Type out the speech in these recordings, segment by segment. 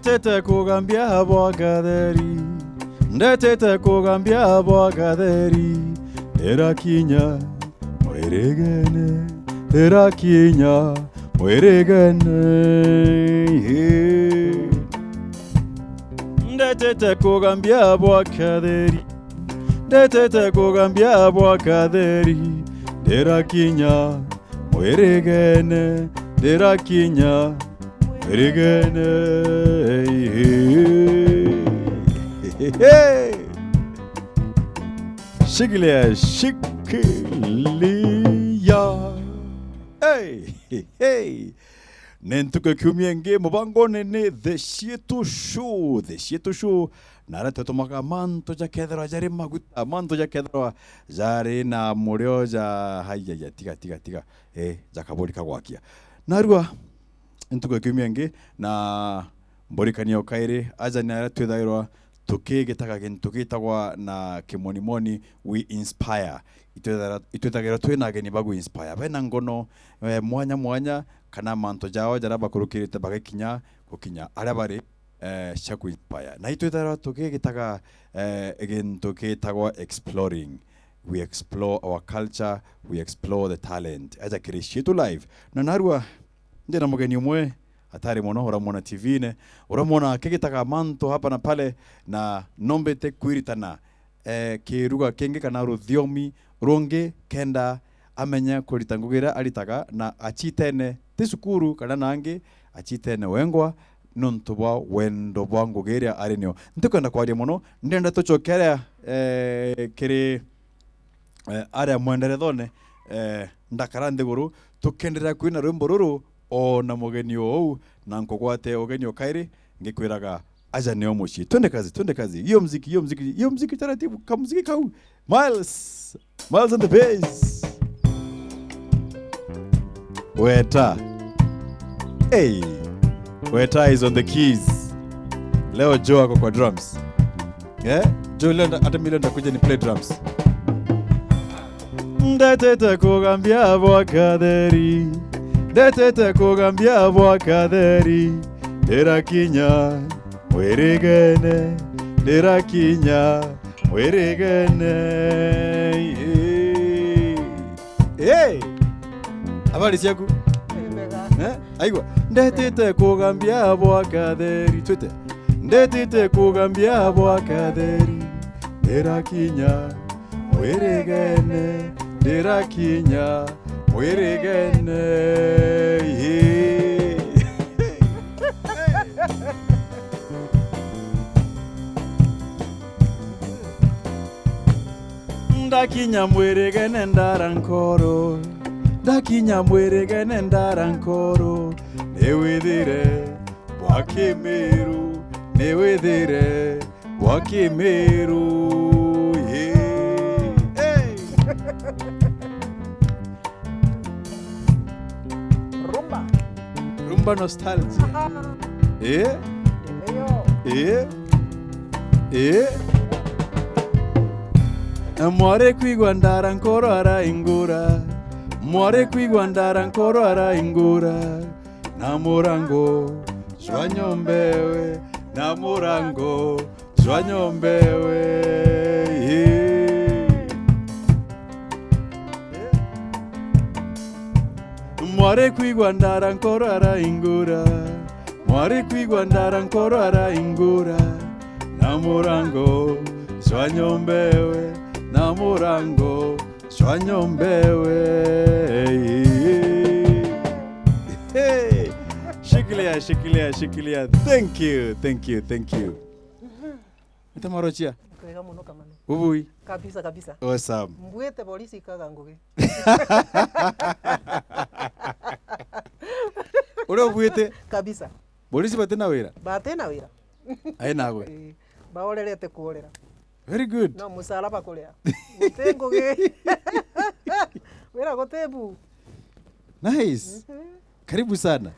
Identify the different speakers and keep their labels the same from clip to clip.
Speaker 1: Ndetete kugambia bwagaderi. Ndetete kugambia bwagaderi. Erakinya mweregene. Erakinya mweregene. Ndetete kugambia bwagaderi. Ndetete kugambia bwagaderi. Erakinya mweregene. Erakinya mweregene. Shikilia, shikilia. Hey. Nentuke kumienge mubango nene the Chietu Show. The Chietu Show. Nara totomaka manto ja kedra jari maguta manto ja kedra jari na morio ja haya ja tiga ja kabori kagwakia. Narua entuke kumienge na mborikani okaire aja nara twethairwa tukigitaga tukitagwa na kimonimoni we inspire itwethagira twina geni bagu inspire bena ngono mwanya kana manto jao jara bakurukirite bagakinya gukinya aria bari shaku inspire na itwethagira tukigitaga again tukitagwa exploring. We explore our culture, we explore the talent as a Chietu live na narua ndina mugeni umwe hatari mono uramona TV ne uramona kigitaga manto hapa na pale na nombete kwiritana kiruga kenge kana ruthiomi ronge kenda amenya kuritangugira aritaga na achitene tisukuru kana nange achitene wengwa nontubwa wendo bwangugeria arinyo ntukanda kwaria mono ndenda tuchokera kiri aria mwenderethone ndakarande guru tukendera kwina rwimbo ruru o na mugeni ou na nkogwate ogeni okairi ngikwiraga aja neo mushi twende kazi hiyo muziki taratibu kama muziki kau Miles on the bass Weta Weta is on the keys leo Joe ako kwa drums Joe leo hata mimi leo kuja ni play drums Ndetete kugambia bwagaderi Ndetete kugambia bwagaderi Erakinya mweregene Erakinya mweregene Habari siaku Aigwa Ndetete kugambia bwagaderi Twete Ndetete kugambia bwagaderi Erakinya mweregene Erakinya mweregene Ndakinya mweregene ndarankoro Ndakinya mweregene ndarankoro Newithire wakimeru Newithire wakimeru Rhumba nostalgia. Amore kwigwa ndarankoro araingura Mware kwigwa ndarankoro araingura Namurango zwanyombewe Namurango zwanyombewe Mware kwigwa ndarankoro araingura Mware kwigwa ndarankoro araingura Namurango zwanyombewe Namurango zwanyombewe Shikilia thank you Itamarochia
Speaker 2: kwega muno Kamanu
Speaker 1: ubui
Speaker 2: kabisa
Speaker 1: awesome
Speaker 2: mbwete polisi kaga ngugi
Speaker 1: ule ubwete
Speaker 2: kabisa
Speaker 1: polisi batena wira ainagwe
Speaker 2: baorerete kuorera
Speaker 1: very good
Speaker 2: no musalaba kuria utengugi wira gotebu
Speaker 1: nice karibu sana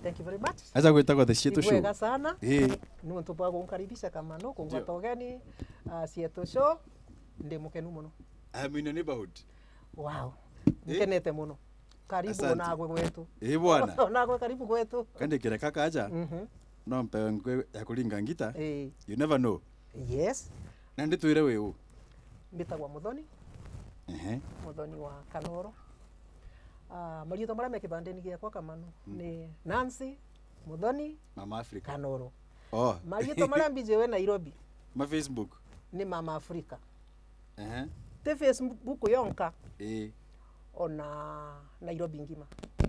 Speaker 2: thank you very much.
Speaker 1: Acha kuitaka the Chietu Show.
Speaker 2: Kwega sana. Ni mtu pa kumkaribisha Kamanu kungwata ugeni Chietu Show ndi mukenu muno.
Speaker 1: I'm in a neighborhood.
Speaker 2: Wow. Mkenete muno. Karibu nagwe kwetu.
Speaker 1: Bwana.
Speaker 2: Nagwe karibu kwetu.
Speaker 1: Kande kira kaka aja. no mpe ngwe ya kulinga ngita
Speaker 2: Eh.
Speaker 1: you never know
Speaker 2: Yes.
Speaker 1: na nditwire wewe
Speaker 2: Mbitagwa Muthoni. Muthoni wa Kanoro. Marito maria me kibandeni giakwa Kamanu ni Nancy Muthoni
Speaker 1: Mama Africa
Speaker 2: Kanoro.
Speaker 1: Marito
Speaker 2: maria mbijewe Nairobi
Speaker 1: ma Facebook
Speaker 2: ni Mama Africa. Te Facebook yonka ona Nairobi ngima.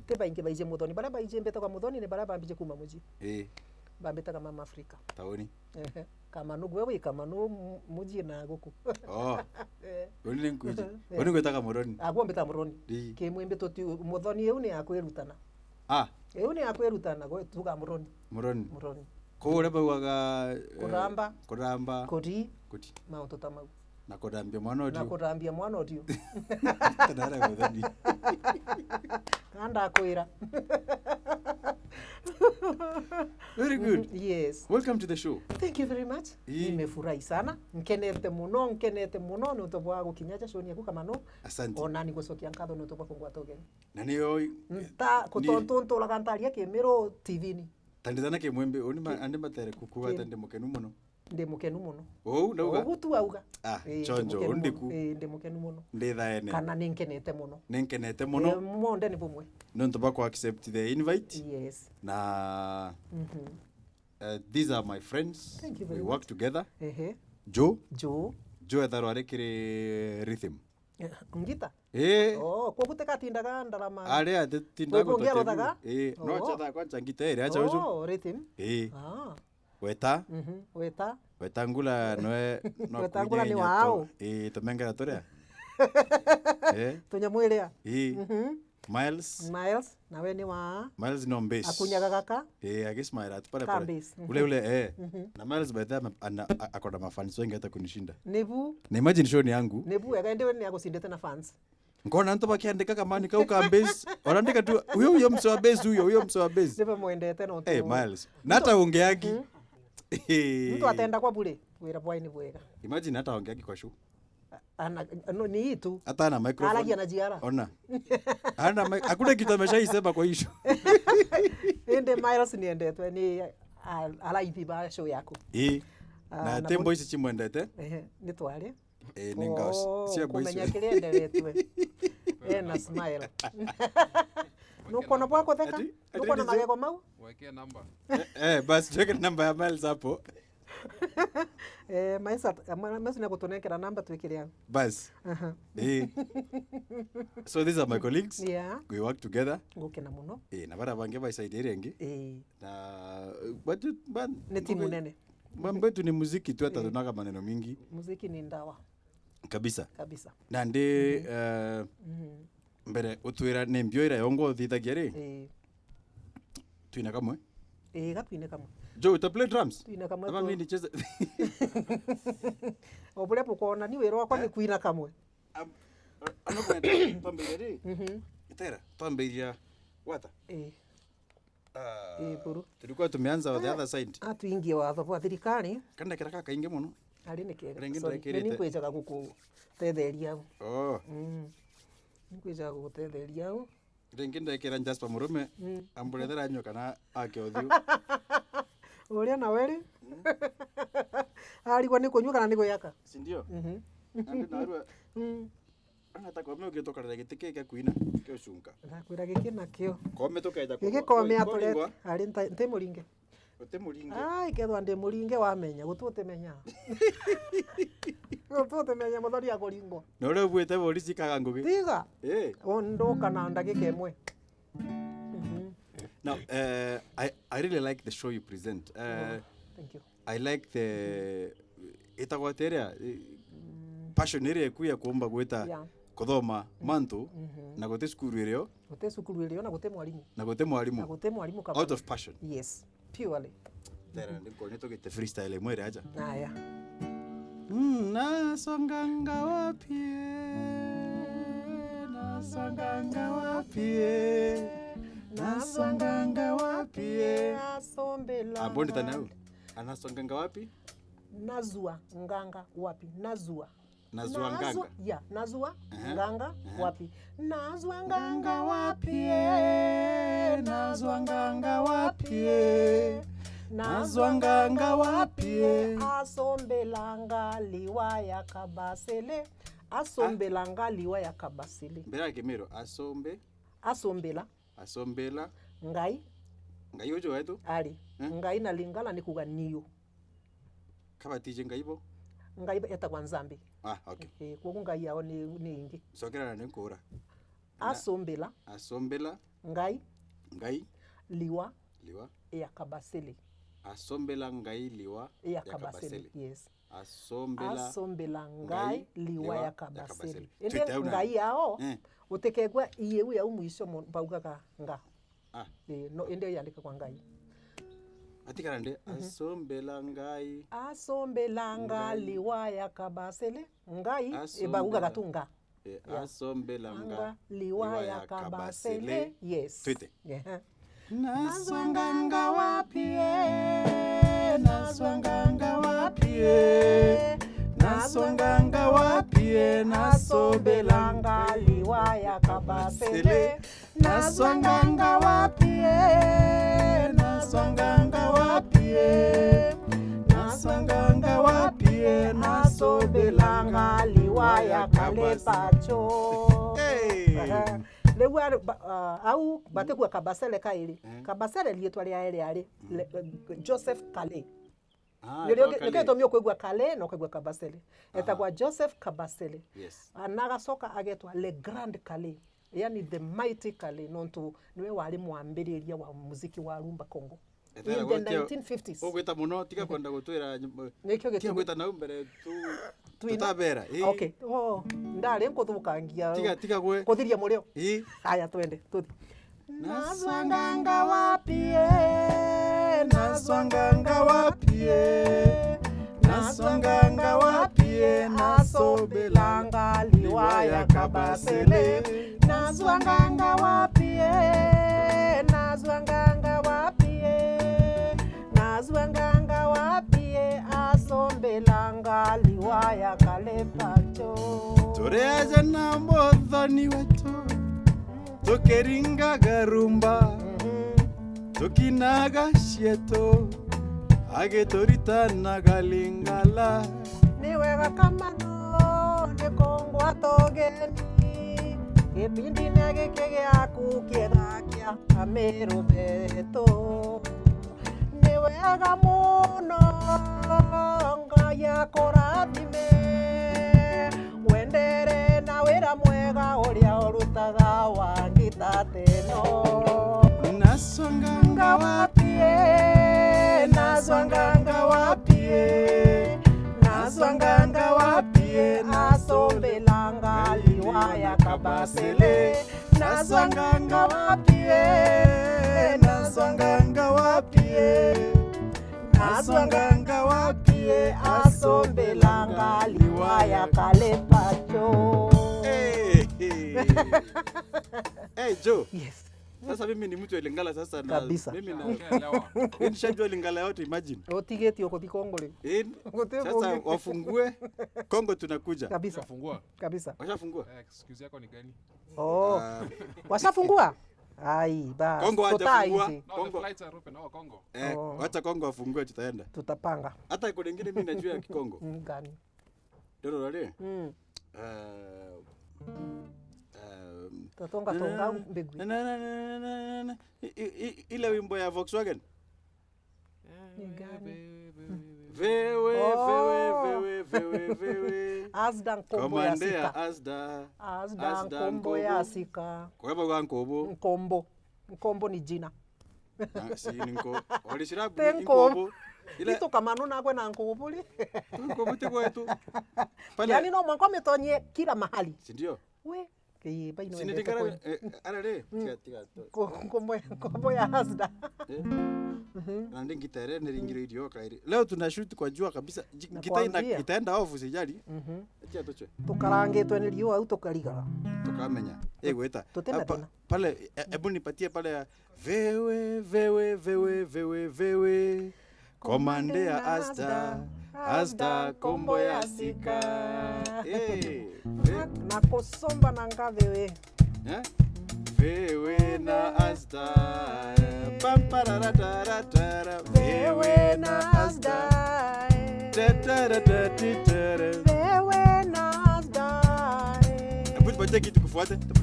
Speaker 2: Te baingi baije Muthoni bara baije mbetagwa Muthoni ni bara bambije kuma muji bambetaga Mama Africa taoni Kamanu gwewe Kamanu muji na guku
Speaker 1: oni nkuji oni gwetaga Muroni
Speaker 2: agwo mbeta Muroni kimwe mbeto ti Muthoni eu ni akwirutana eu ni akwirutana gwe tuga Muroni ko ure baugaga kuramba kodi mauntu tamau na kudambia mwana odio tanara Muthoni kanda kwira.
Speaker 1: Very good.
Speaker 2: Yes.
Speaker 1: Welcome to the show.
Speaker 2: Thank you very much. Nimefurahi sana. Nkenete muno nutobwa gukinyaja show ni Kamanu.
Speaker 1: Asante.
Speaker 2: Ona ni gucokia nkatho nutobwa kungwatoge.
Speaker 1: Na niyo
Speaker 2: nta kutonto la kantaria kemero TV ni.
Speaker 1: Tandizana ke mwembe oni ande matere kukuwa tande mukenu muno.
Speaker 2: Ndi mukenu muno.
Speaker 1: Ndauga.
Speaker 2: Ogutu auga.
Speaker 1: Chonjo undiku.
Speaker 2: Ndi mukenu muno.
Speaker 1: Ndithaene.
Speaker 2: Kana ninkenete muno. Monde ni bumwe.
Speaker 1: Nontoba ku accept the invite.
Speaker 2: Yes.
Speaker 1: Na these are my friends.
Speaker 2: Thank you very
Speaker 1: we
Speaker 2: much.
Speaker 1: work together. Joe etharo arekire rhythm.
Speaker 2: Ngita?
Speaker 1: Kwa
Speaker 2: guteka tindaga ndarama.
Speaker 1: Are atindaga
Speaker 2: guteka.
Speaker 1: No chata kwanza ngita ere acha uzo.
Speaker 2: Rhythm.
Speaker 1: Weta.
Speaker 2: Weta
Speaker 1: ngula no
Speaker 2: Weta ngula ni wao.
Speaker 1: Tomengera torea.
Speaker 2: Tunyamwiria.
Speaker 1: Miles
Speaker 2: nawe ni wa
Speaker 1: Miles no base
Speaker 2: akunyaga kaka
Speaker 1: agismaira pale ule na Miles by them akoda mafans wengi hata kunishinda
Speaker 2: nebu
Speaker 1: na imagine show ni yangu
Speaker 2: nebu akaendewe ni agusindete na fans
Speaker 1: ngona nto bakiandika kama ni kauka base wanaandika tu huyo mso wa base huyo mso wa base
Speaker 2: nebu muendete no
Speaker 1: Miles na hata ongeagi
Speaker 2: mtu atenda kwa bure wira bwaini bwega
Speaker 1: imagine hata ongeagi kwa show
Speaker 2: no ni itu
Speaker 1: hata na microphone
Speaker 2: alagia na jiara
Speaker 1: ona hakuna kitu ameshaisema kwa hiyo
Speaker 2: ende Miles ni endetwe ni alaithi ba show yako
Speaker 1: na tembo isi chimwendete
Speaker 2: ni twale
Speaker 1: ni ngao cia boys
Speaker 2: kumenya kirenderetwe na smile nuko na bwako theka nuko na magego mau
Speaker 3: weke namba
Speaker 1: basi weke namba ya Miles hapo
Speaker 2: Maisa na kutonekera namba twikiriana
Speaker 1: bas so these are my colleagues. We work together
Speaker 2: gukena muno
Speaker 1: na bara bange baisaidia rengi na but
Speaker 2: ni timu nene
Speaker 1: mambo yetu ni muziki tu, hata tunaga maneno mingi.
Speaker 2: Muziki ni ndawa
Speaker 1: kabisa
Speaker 2: na
Speaker 1: ndi mbere utwira ne mbio ira yongo thithagia ri twina kamwe
Speaker 2: gatwine kamwe
Speaker 1: Joe, uta play drums?
Speaker 2: Twina kamwe.
Speaker 1: Kama mimi nicheze.
Speaker 2: Obule pukona ni wero wakwa ni kuina kamwe.
Speaker 1: Ano kwa pamberia ri? Itera, pamberia wata?
Speaker 2: Buru.
Speaker 1: Tulikuwa tumeanza on the other side.
Speaker 2: Tuingie watho kwa thirikari.
Speaker 1: Kana kira kaka inge muno.
Speaker 2: Ali ni kega. Ni kwejaga guku tetheria. Ni kwejaga gutetheria.
Speaker 1: Rengi ndekera Jasper Murume ambulethera nyoka na ake othio.
Speaker 2: Uria na weri. Aligwa ni kunyuka na niko yaka.
Speaker 1: Si ndio? Andi na arua. Anata kwa mimi ukitoka na gitike ke kuina kio shunka.
Speaker 2: Ndakwira giki na kio.
Speaker 1: Kome tokaja
Speaker 2: kwa. Giki kome atule. Ali nte muringe.
Speaker 1: Ote muringe.
Speaker 2: Ai kethwa ndi muringe wamenya gutute menya. Gutute menya muthori akoringwo.
Speaker 1: Na ule bwete polisi kaga ngugi.
Speaker 2: Tiga. Ondo kana ndagika imwe.
Speaker 1: Now, I really like the show you present.
Speaker 2: Thank you.
Speaker 1: I like the itagwateria passion area kuya kuomba gweta kuthoma mantu na gote skuru irio.
Speaker 2: Gote skuru irio na gote mwalimu.
Speaker 1: Na gote mwalimu.
Speaker 2: Na gote mwalimu kama.
Speaker 1: Out of passion.
Speaker 2: Yes, purely.
Speaker 1: Tera ndiko neto gete freestyle mwere aja.
Speaker 2: Haya.
Speaker 1: Nasonganga wapi? Nasonganga wapi? Nasonganga wapi?
Speaker 2: Asombela.
Speaker 1: Abondi tanau. Anasonganga wapi?
Speaker 2: Nazua nganga wapi? Nazua.
Speaker 1: Nazua nganga.
Speaker 2: Yeah, nazua nganga wapi? Nazua nganga wapi?
Speaker 1: Nazua nganga wapi? Nazwanganga wapie.
Speaker 2: Asombelanga liwa ya kabasele. Asombelanga liwa ya kabasele.
Speaker 1: Mbera kemero asombe.
Speaker 2: Asombela. Ngai.
Speaker 1: Ngai ojo wetu?
Speaker 2: Ali. Ngai na lingala ni kuganiyo.
Speaker 1: Kabatije ngaibo?
Speaker 2: Ngaibo etagwa Nzambi.
Speaker 1: Okay.
Speaker 2: Kwa ngai yao ni ingi.
Speaker 1: Sokera na nkora.
Speaker 2: Asombela. Ngai. Liwa. Ya kabasele.
Speaker 1: Asombela ngai liwa
Speaker 2: ya kabasele. Yes.
Speaker 1: Asombela
Speaker 2: ngai liwa ya kabasele. Ende ngai yao utekegwa iyewu ya umwisho baugaga nga. No ende yandika kwa ngai.
Speaker 1: Atikarande asombela ngai.
Speaker 2: Asombela ngai liwa ya kabasele. Ngai baugaga tunga.
Speaker 1: Asombela ngai
Speaker 2: liwa ya kabasele. Yes.
Speaker 1: Twite.
Speaker 2: Nazwanganga wapie. Nasobelanga liwa ya kabasele. Nazwanganga wapie. Nasobelanga liwa ya kalepacho. Lewa au bate kwa kabasele kaili. Kabasele lietwa lya ele Joseph Kale. Ndio tomio kwegwa Kale no kwegwa kabasele. Etagwa Joseph Kabasele.
Speaker 1: Yes.
Speaker 2: Anaga soka agetwa Le Grand Kale. Yani the mighty Kale nonto niwe wali muambiriria wa muziki wa rumba Congo. In the 1950s.
Speaker 1: Ogweta muno tika kwenda gutwira tika gweta na umbere tutabera.
Speaker 2: Okay. Ndale nkothukangia.
Speaker 1: Tika gwe.
Speaker 2: Kothiria murio. Haya twende. Nazwanganga wapie. Nasobelanga liwa ya kabasele. Nazwanganga wapie. Asombelanga liwa ya kalepacho.
Speaker 1: Toreaja na Muthoni wetu. Tokeringa garumba. Tokinaga Chietu. Agetorita galingala.
Speaker 2: Niwega Kamanu nikongwa togeni. Kipindi nage kege aku kiegakia amero beto. Niwega muno ngaya korathime. Wendere na wira mwega uria urutaga wangitateno.
Speaker 1: Nazwanganga wapie.
Speaker 2: Asombelanga liwa ya kabasele. Nazwanganga wapie. Asombelanga liwa ya kalepacho.
Speaker 1: Hey Joe.
Speaker 2: Yes.
Speaker 1: Sasa mimi ni mtu wa Lingala sasa na
Speaker 2: kabisa.
Speaker 1: Mimi na nishajua Lingala yote, imagine.
Speaker 2: Otigeti uko Kongo leo.
Speaker 1: Sasa wafungue Kongo tunakuja.
Speaker 2: Kabisa.
Speaker 3: Washafungua.
Speaker 2: Kabisa.
Speaker 1: Washafungua.
Speaker 3: Excuse yako ni gani?
Speaker 2: Washafungua? Ai ba.
Speaker 1: Kongo hajafungua.
Speaker 3: No, the flights are open now Kongo.
Speaker 1: Wacha Kongo wafungue tutaenda.
Speaker 2: Tutapanga.
Speaker 1: Hata iko nyingine mimi najua ya Kikongo.
Speaker 2: Gani?
Speaker 1: Ndio wale.
Speaker 2: Tatonga mbegu.
Speaker 1: Ile wimbo ya Volkswagen.
Speaker 2: Ni gani?
Speaker 1: Vewe.
Speaker 2: Asda nkombo ya sika.
Speaker 1: Asda
Speaker 2: nkombo ya sika.
Speaker 1: Kwa hivyo nkombo.
Speaker 2: Nkombo ni jina.
Speaker 1: Si nko. Walishirabu
Speaker 2: nkombo. Ile to Kamanu na kwena nkombo li.
Speaker 1: Nkombo te kwetu.
Speaker 2: Yaani no mwanko metonye kila mahali.
Speaker 1: Si ndio?
Speaker 2: We baino
Speaker 1: sinidikara arare
Speaker 2: kombo ya Asda.
Speaker 1: Na ngitare niringire idio kairi. Leo tunashoot kwa jua kabisa. Itaenda off sijali. Acha toche.
Speaker 2: Tukarangitwe ni riua au tukariga.
Speaker 1: Tukamenya. Gweta.
Speaker 2: Tutenda
Speaker 1: Pale hebu nipatie pale vewe. Komande ya Asda kombo ya sika.
Speaker 2: Na kosomba na ngavewe.
Speaker 1: wewe na Asda pampararatara wewe na Asda wewe na Asda.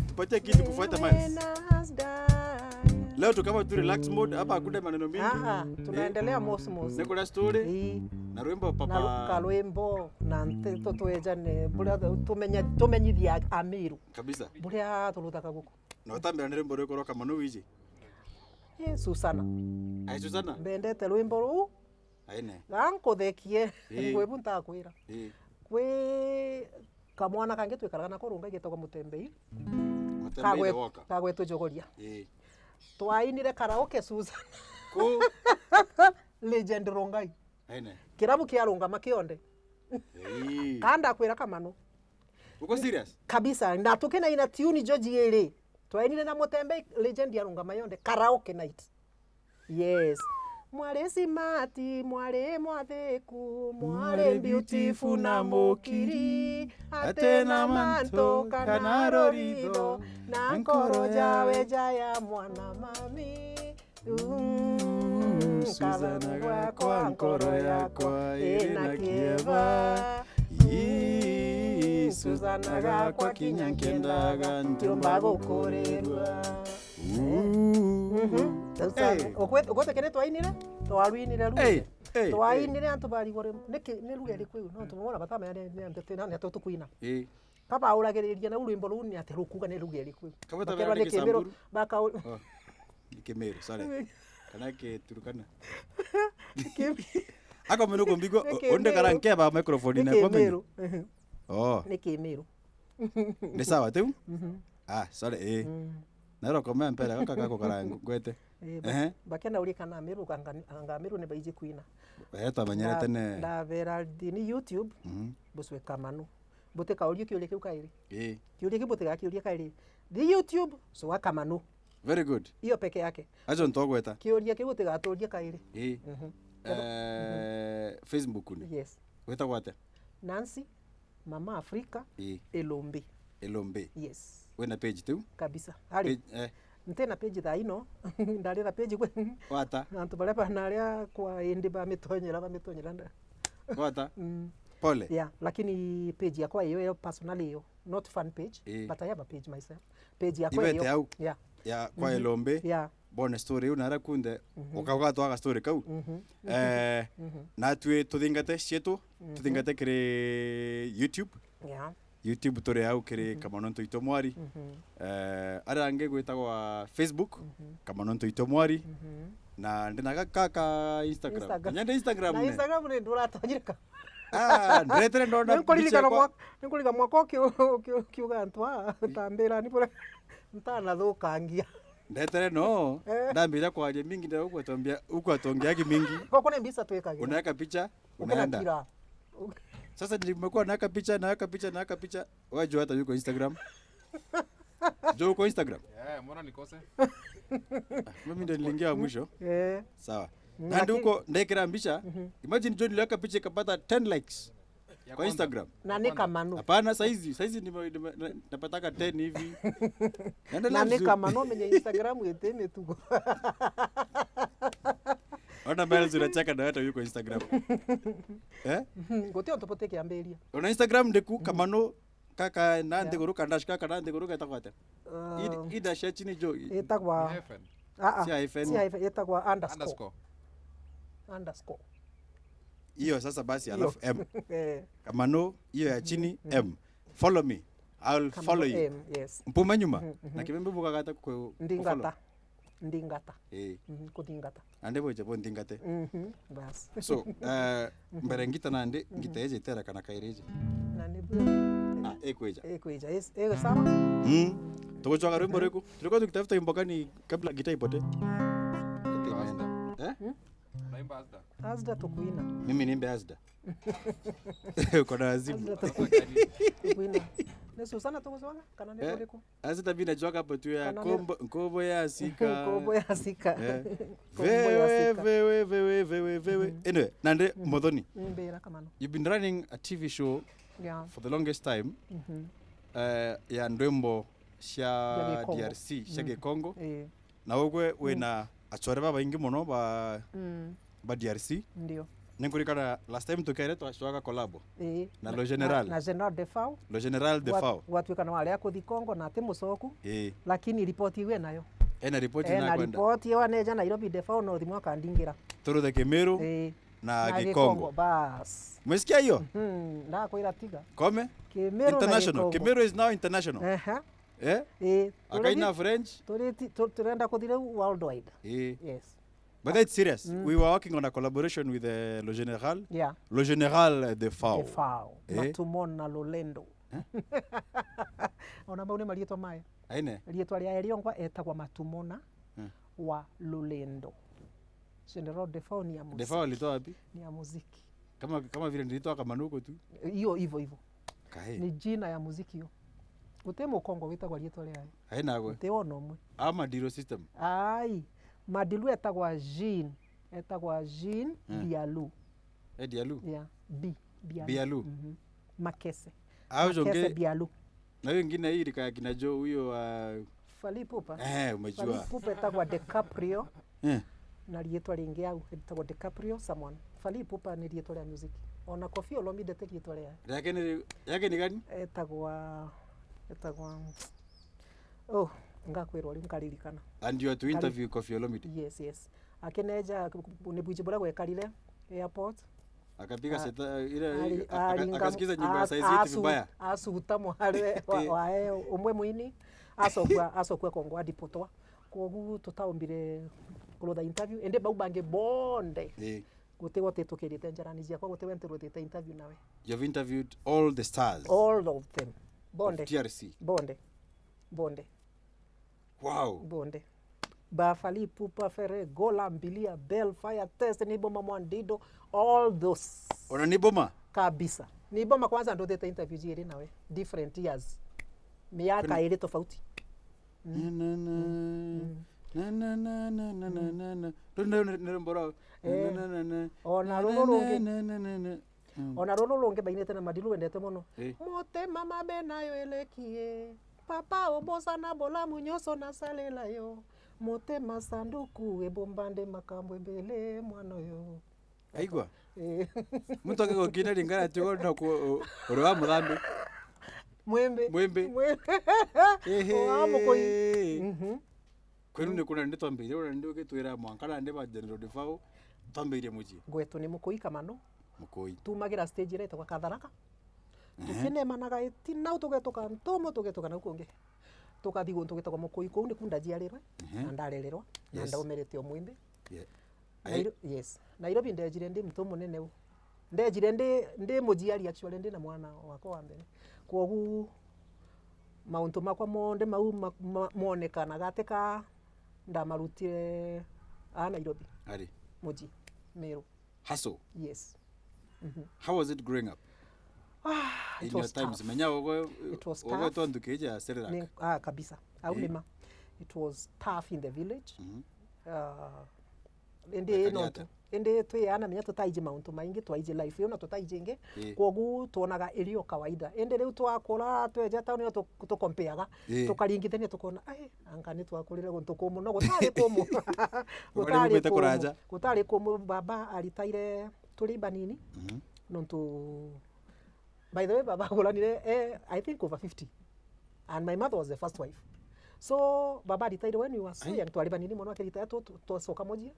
Speaker 1: Tupatie kitu kufuata Miles. Leo tu kama tu relax mode hapa, hakuna maneno mingi.
Speaker 2: Tunaendelea mosmos.
Speaker 1: Niko na story na rwimbo papa.
Speaker 2: Na kalwimbo na nteto twejane buria tumenyithia Amiru.
Speaker 1: Kabisa.
Speaker 2: Buria turutaka guku.
Speaker 1: Na utambira ni rwimbo rwiko Kamanu wiji.
Speaker 2: Susana.
Speaker 1: Ai Susana.
Speaker 2: Mbendete rwimbo ru.
Speaker 1: Aine.
Speaker 2: Gankuthekie ngwebu ntakwira. Kwi kamwana kange twikaraga nako runga gitagwo Mutembei. Kagwetwo Jogoria. Twainire karaoke Susana.
Speaker 1: Ku
Speaker 2: Legend Rongai.
Speaker 1: Aine.
Speaker 2: Kirabu kia runga makionde. Kanda kwira Kamanu.
Speaker 1: Uko serious?
Speaker 2: Kabisa. Na tukena ina tune George Yele. Twainire na Mutembei Legend ya runga mayonde karaoke night. Yes. Mware simati, mware mwatheku, mware beautiful na mukiri, atena manto kana rorido, na nkoro jawe jaya mwana mami. Susana kwa nkoro yakwa ina kieva. Susana kwa kinyankendaga ntiomba gukorerwa. Okwete kene twainire twarwinire ruge twainire antu bari gore ni ruge ri kwiu no tumona batama ya ndete na to tukuina papa uragiriria na urwimbo runi ate rukuga ni ruge ri kwiu
Speaker 1: kabata ni Kisamburu
Speaker 2: baka
Speaker 1: Kemero sare kana ke Turkana ako meno kombigo onde karanke ba microphone na kwa
Speaker 2: ni Kemero
Speaker 1: ni sawa tu sare Nero koma mpera kaka kako karangu gwete.
Speaker 2: Bakena uri kana Amiru anga Amiru ne baije kuina.
Speaker 1: Eta manyere tene.
Speaker 2: Da vera ni YouTube. Buswe Kamanu. Bote ka uri kiole kiukairi. Kiole kibote ka kiole kairi. Di YouTube so wa Kamanu.
Speaker 1: Very good.
Speaker 2: Hiyo peke yake.
Speaker 1: Ajo ntogweta.
Speaker 2: Kiole kibote ka tolie kairi.
Speaker 1: Facebook ni.
Speaker 2: Yes.
Speaker 1: Weta gwate.
Speaker 2: Nancy Mama Afrika Elombe.
Speaker 1: Elombe.
Speaker 2: Yes.
Speaker 1: Wena page tu?
Speaker 2: Kabisa. Hali. Ntena page tha ino. Ndarira page kwe.
Speaker 1: Wata.
Speaker 2: Antu bare banaria kwa indi ba mitonyera nda.
Speaker 1: Wata. Pole.
Speaker 2: Yeah, lakini page yakwa hiyo personally hiyo, not fan page, but I have a page myself. Page yakwa hiyo.
Speaker 1: Yeah. Ya kwa Elombe.
Speaker 2: Yeah.
Speaker 1: Bona story una rakunde ukaga twaga story kau. Na tuthingate Chietu, tuthingate kire YouTube.
Speaker 2: Yeah.
Speaker 1: YouTube tore au kire Kamanu Toito Mwari. Arange gwetagwa Facebook Kamanu Toito Mwari. Na ndina kaka Instagram. Nyande Instagram ne.
Speaker 2: Na Instagram ne nduratojirika.
Speaker 1: Ndretere ndona.
Speaker 2: Nkulika mwako kiuga antwa tambira ni pora ntana thukangia.
Speaker 1: Ndretere no. Ndambira kwaje mingi ndio uko atongiagi mingi.
Speaker 2: Koko ne mbisa twekagira.
Speaker 1: Unaweka picha, unaenda. Sasa nimekuwa naweka picha. Wewe jua hata yuko Instagram. Jo uko Instagram?
Speaker 3: Mbona nikose?
Speaker 1: Mimi ndio niliingia mwisho. Sawa.
Speaker 3: Mm.
Speaker 1: Na ndio ndekera mbisha. Imagine John niliweka picha ikapata 10 likes kwa Instagram.
Speaker 2: Na ni Kamanu.
Speaker 1: Hapana, saizi napataka 10 hivi.
Speaker 2: Na ni Kamanu mwenye Instagram yeteme tuko.
Speaker 1: Ona Miles unacheka na hata yuko Instagram.
Speaker 2: Ngote ontopote kiamberia.
Speaker 1: Ona Instagram ndeku Kamanu kaka nande guruka ndashika nande guruka itakwata. Ida shachini jo.
Speaker 2: Itakwa. Si hyphen itakwa underscore.
Speaker 1: Hiyo sasa basi alafu M. Kamanu hiyo ya chini M. Follow me. I'll follow you.
Speaker 2: M, yes.
Speaker 1: Mpuma nyuma. Na kibembe bukakata ku
Speaker 2: ndingata. Kudingata.
Speaker 1: Ande boje bo ndingate.
Speaker 2: Bas.
Speaker 1: So, mbere ngita nande ngita eje tera kana kaireje.
Speaker 2: Nande
Speaker 1: ekweja.
Speaker 2: Yes, sawa.
Speaker 1: Tukochwa rwimbo reko. Tulikuwa tukitafuta wimbo gani kabla gita ipote?
Speaker 3: Naimba Asda.
Speaker 2: Asda tukuina.
Speaker 1: Mimi niimbe Asda. Kuna azimu.
Speaker 2: Tukuina. Ne Susana tukozwanga kana ne reko.
Speaker 1: Asda bina jwaka hapo tu ya kombo ya sika.
Speaker 2: Kombo ya sika.
Speaker 1: Vewe. Anyway, nande Muthoni.
Speaker 2: Mbera Kamanu.
Speaker 1: You've been running a TV show for the longest time. Ya ndwembo cia DRC cia Congo na ogwe wina achore baba ingi muno ba DRC
Speaker 2: ndio
Speaker 1: ninkurikana last time tukere twashwaga collab na lo general lo general de fao
Speaker 2: watwikana wale akuthi Congo na ati mucoku lakini ripoti iwe nayo
Speaker 1: ena ripoti na kwenda
Speaker 2: ripoti yo neja Nairobi de fao no thimwa kandingira
Speaker 1: turu de Kemeru na Congo
Speaker 2: bas
Speaker 1: umesikia hiyo
Speaker 2: nda kwira tiga
Speaker 1: kome
Speaker 2: Kemeru
Speaker 1: international Kemeru is now international akaina French
Speaker 2: turenda kuthire worldwide yes.
Speaker 1: But that's serious. We were working on a collaboration with Le Général.
Speaker 2: Yeah.
Speaker 1: Le Général de Fao.
Speaker 2: De Fao. Matumona Lolendo. Ona maune malietwa maya.
Speaker 1: Aine.
Speaker 2: Lietwa lia Eliongwa etagwa Matumona wa Lolendo. General de Fao ni ya muziki.
Speaker 1: De Fao alitoa wapi?
Speaker 2: Ni ya muziki.
Speaker 1: Kama vile nilitoa Kamanu tu.
Speaker 2: Hiyo hivyo. Kae. Ni jina ya muziki hiyo. Utemo Kongo witagwa lietwa lia.
Speaker 1: Haina gwe.
Speaker 2: Uteona umwe.
Speaker 1: Ama diro system.
Speaker 2: Ai. Madilu etagwa Jean Bialu.
Speaker 1: Dialu?
Speaker 2: Yeah,
Speaker 1: Bialu.
Speaker 2: Makese.
Speaker 1: Makese
Speaker 2: Bialu.
Speaker 1: Na wengine hii kaya kina Joe huyo
Speaker 2: Falipupa.
Speaker 1: Umejua.
Speaker 2: Falipupa etagwa DiCaprio. Na lietwa lingi au etagwa DiCaprio someone. Falipupa ni lietwa la music. Ona Koffi Olomide te lietwa la.
Speaker 1: Yake ni gani?
Speaker 2: Etagwa ngakwirwo ri nkaririkana.
Speaker 1: And you are to interview Koffi Olomide?
Speaker 2: Yes. Akeneja ni bwijibura gwekarire airport.
Speaker 1: Akapiga seta ile akasikiza nyimbo ya size yetu vibaya.
Speaker 2: Asuhuta mwale wae umwe mwini asokwa Kongo adipotwa. Kogu tutaumbire kurutha interview ende bau bange bonde. Gute wote tukirite njarani cia kwa gute wente rutite interview nawe.
Speaker 1: You've interviewed all the stars.
Speaker 2: All of them. Bonde.
Speaker 1: TRC.
Speaker 2: Bonde.
Speaker 1: Wow.
Speaker 2: Bonde. Bafali Pupa Ferre Gola Mbilia Bell Fire Test ni boma Mwandido all those.
Speaker 1: Ona ni boma
Speaker 2: kabisa. Ni boma kwanza ndo deta interview jiri nawe different years. Miaka ile tofauti. Ona rolo longe bainete na madilu endete mono. Mote mama benayo elekie. Papa obosa na bola munyoso na salela yo. Mote masanduku ebombande makambo mbele mwana yo.
Speaker 1: Aigwa. Muntu akigokina ringana tigo na ku orowa muthambi. Mwembe. Amo koi. Kwenu ni kuna nditwambire ora ndi ukitwira mwankana ndi ba General de Fao twambire muji.
Speaker 2: Gwetu ni mukoi Kamanu.
Speaker 1: Mukoi.
Speaker 2: Tumagira stage ire kwa Katharaka. Tukine managa itina utugetoka ntomo tugetoka na ukonge. Tukathigo tugetoka mukoi ko ndi kunda jiarirwe. Ndarererwa. Na ndaumerete o mwimbe. Yes. Nairobi ndejire ndi mtu munene u. Ndejire ndi mujiari actually ndi na mwana wako wa mbere. Kogu mauntu makwa monde mau monekana gateka ndamarutire Nairobi.
Speaker 1: Ari.
Speaker 2: Muji. Meru.
Speaker 1: Hustle.
Speaker 2: Yes.
Speaker 1: How was it growing up?
Speaker 2: It
Speaker 1: in
Speaker 2: was
Speaker 1: your times
Speaker 2: tough.
Speaker 1: menya
Speaker 2: It was
Speaker 1: ogo
Speaker 2: tough.
Speaker 1: tondukeja serera.
Speaker 2: Kabisa. Aulima. It was tough in the village. Ende tuyana menya tutaije mauntu maingi twaije life yona tutaijenge kogu tuonaga irio kawaida ende riu twakora tweja tauni yo tukompeaga tukaringithania tukona anga ni twakurire guntu kumu no gutari kumu baba alitaire tuli banini nontu by the way baba gulanire I think over 50 and my mother was the first wife so baba alitaire when we were so young twali banini mono akirita tusoka moji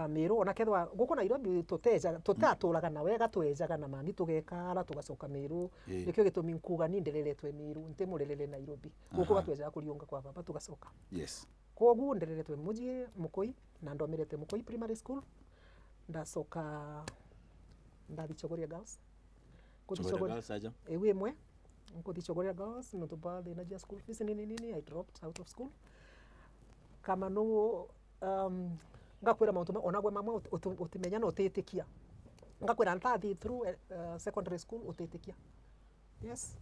Speaker 2: Meru ona kethwa guko Nairobi tutaturaga na wega twejaga na mami tugekara tugacoka Meru nikyo gitumi nkuga ni ndereretwe Meru nte murerere Nairobi guko batwejaga kuriunga kwa baba tugacoka
Speaker 1: yes
Speaker 2: kogu ndereretwe muji mukoi na ndomerete mukoi primary school ndacoka ndabichogoria girls ewe mwe nkudichogoria girls no to bad energy school fees nini I dropped out of school Kamanu ngakwira mauntu onagwe mama utimenya no utitikia ngakwira ntathi through secondary school utitikia yes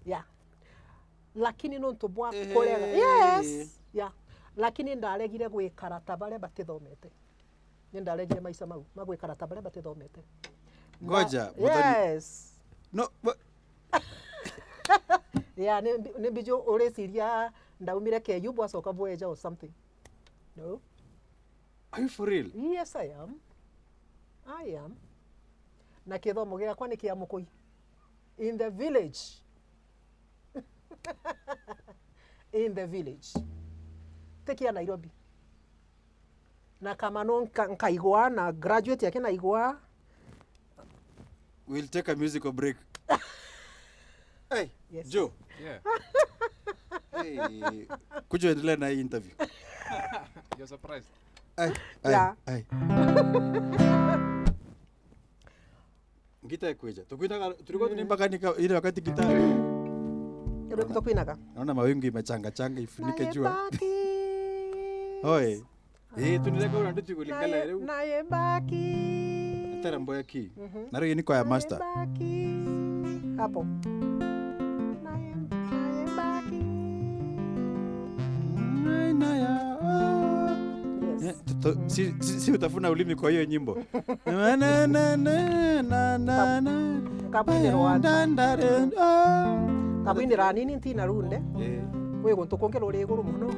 Speaker 2: yeah lakini no ntubwa korega yes yeah lakini ndaregire gwikara tabare batithomete ni ndaregire maisha mau magwikara tabare batithomete
Speaker 1: ngoja
Speaker 2: yes
Speaker 1: no
Speaker 2: Yeah, ne bijo ore siria ndaumire ke yubo asoka voyager or something. No.
Speaker 1: Are you for real?
Speaker 2: Yes, I am. I am. Na kithomo giakwa ni kia mukui. In the village. In the village. Tekia Nairobi. Na Kamanu nkaigwa na graduate yake naigwa.
Speaker 1: We'll take a musical break. Hey,
Speaker 2: yes.
Speaker 1: Joe.
Speaker 3: Yeah.
Speaker 1: Hey, could you endelea na hii interview?
Speaker 3: You're surprised.
Speaker 2: Yeah.
Speaker 1: Gita kuja. Tulikuwa tunaimba kanika ile wakati gita.
Speaker 2: Ndio kutokuinaga.
Speaker 1: Naona mawingu imechanga changa ifunike jua. Oi. Tunileka unanduti kulingala leo.
Speaker 2: Naye baki.
Speaker 1: Tara mboya ki. Naro yini kwa ya master.
Speaker 2: Hapo. Naye baki.
Speaker 1: Si utafuna ulimi kwa hiyo nyimbo.
Speaker 2: Kabwinira nini ntina runde. We gonto kongera uri iguru muno.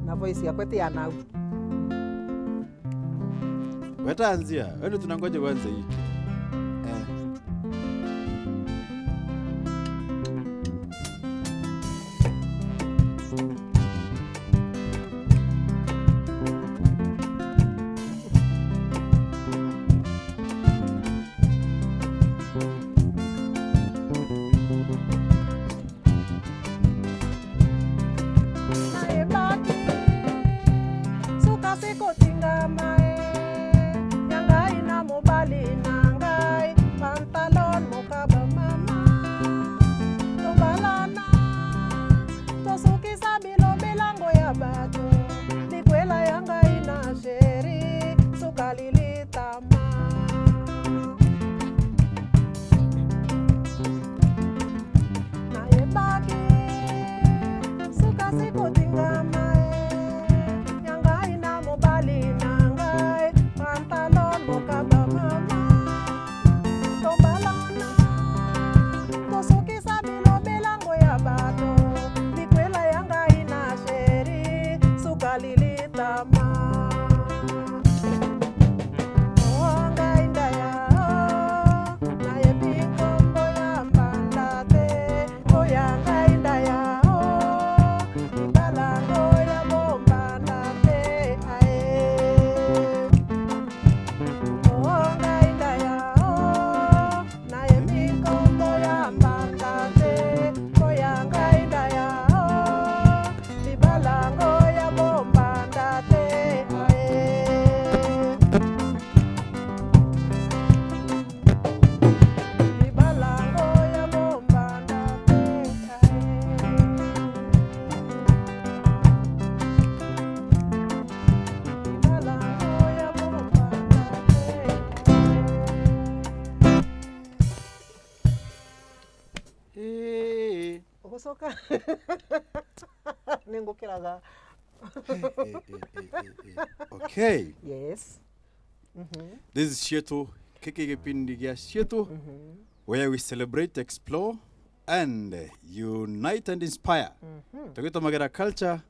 Speaker 2: Na voice yakwe ti ya nau.
Speaker 1: Wetaanzia. Wewe tunangoja kwanza hii.
Speaker 2: Soka. Nengo kiraga.
Speaker 1: Okay.
Speaker 2: Yes.
Speaker 1: This is Chietu, kipindi ya Chietu, where we celebrate, explore, and unite and inspire. Tokito magera culture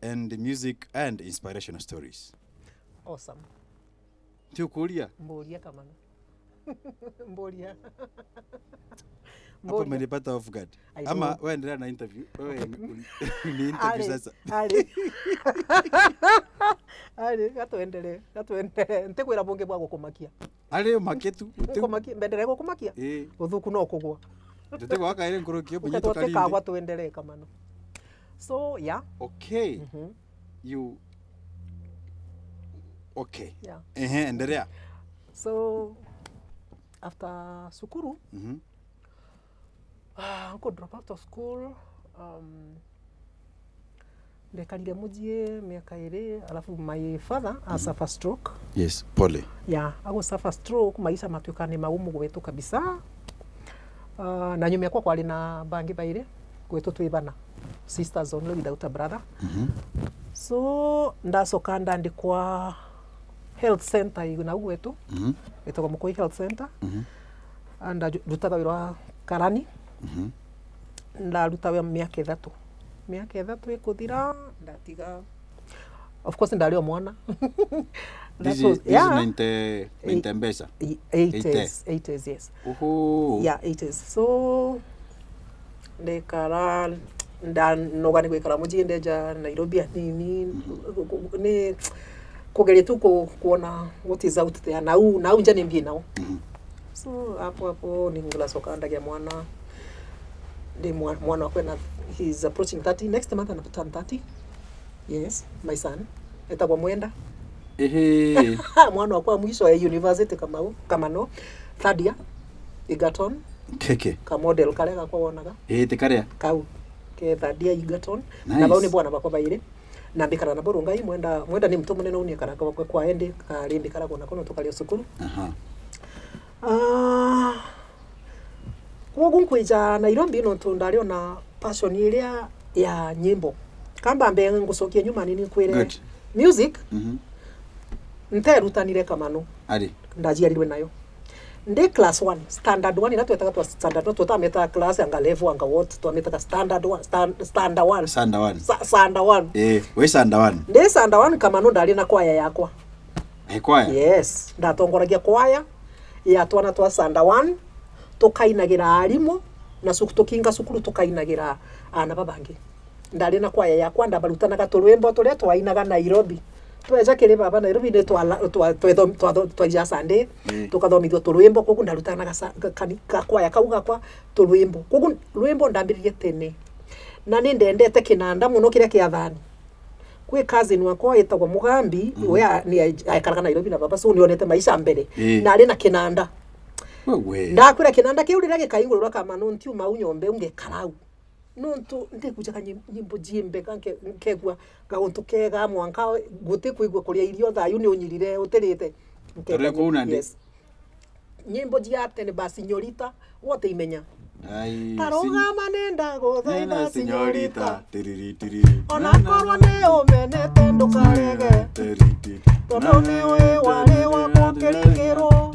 Speaker 1: and music and inspirational stories.
Speaker 2: Awesome.
Speaker 1: Tio kulia.
Speaker 2: Mbolia Kamanu. Mbolia.
Speaker 1: Hapo umenipata off guard. Ama wewe endelea na interview. Wewe ni interview sasa.
Speaker 2: Ali, gatuendelee. Ntekwira bonge bwa gukumakia.
Speaker 1: Ali maketu.
Speaker 2: Gukumakia, mbendere gukumakia. Uthuku no kugwa.
Speaker 1: Ndetego waka ile ngoroki
Speaker 2: bunyi tukalinde. Tukagwa tuendelee Kamanu. So, yeah.
Speaker 1: Okay. Okay.
Speaker 2: Yeah.
Speaker 1: Endelea.
Speaker 2: So, after sukuru, I could drop out of school. Ndekarire mujie miaka iri, alafu my father suffer stroke.
Speaker 1: Yes, pole.
Speaker 2: Yeah, I suffer stroke, maisha matuka ni maumu gwetu kabisa. Na nyuma kwa kwali na bangi baire gwetu twibana. Sisters only without a brother. So, ndasoka ndandikwa health center iguna gwetu. Etoko Mukoi Health Center. And dutaga wirwa Karani. ndaruta we miaka 3 ikuthira ndatiga of course ndari o mwana
Speaker 1: this is 90 mbesa
Speaker 2: 80s yes yeah 80s so ndekara ndanoga ni gwikara mujinde ja Nairobi ni kugeria tu kuona what is out there na unja ni mbi nao so hapo ni ngulasoka ndagia mwana de mwana wakwe he's approaching 30 next month and turn 30 yes my son etagwa mwenda mwana wakwa mwisho ya university Kamanu third year Egerton ka model kale gakwa wonaga
Speaker 1: tikarea
Speaker 2: kau ke third year Egerton na bao ni bwana bakwa baire na mbikara na borungai mwenda ni mtu munene unie kana kwa ende kali mbikara kona kono tukali sukuru Kogu nkwija Nairobi no tundari na passion iria ya nyimbo kamba mbe ngucokia nyuma nini kwire music nterutanire Kamanu
Speaker 1: ari
Speaker 2: ndajiarirwe nayo ndi class 1 standard 1 ina twetaga twa standard 1 tutameta class anga level anga what tuameta standard 1 standard 1 standard 1
Speaker 1: we standard 1
Speaker 2: ndi standard 1 Kamanu ndari na kwaya yakwa
Speaker 1: kwaya
Speaker 2: yes ndatongoragia kwaya ya twana twa standard 1 tukainagira arimo na tukinga sukuru tukainagira ana babangi ndari na kwaya yakwa ndabarutanaga turwembo turia twainaga Nairobi tweja kire baba Nairobi ni twa Sunday tukathomithio turwembo kogu ndarutanaga kanika kwaya kauga kwa turwembo kogu rwembo ndambiririe tene na ni ndendete kinanda muno kiria kia thani kwe cousin wakwa etagwa Mugambi we ni aikaraga Nairobi na baba so nionete maisha mbere na ari na kinanda ndakwira kinanda kiu rira gikaingurura Kamanu ntiuma unyombe unge karau nontu ndikujaga nyimbo jimbe kanke nkegwa gauntu kega mwanka guti kuigwa kuria irio thayu ni unyirire utirite
Speaker 1: yes
Speaker 2: nyimbo jiate ni basi nyorita wote imenya taroga manenda gothaitha sinyorita ona korwo ni umenete ndukarege tondo ni we wale wako keringero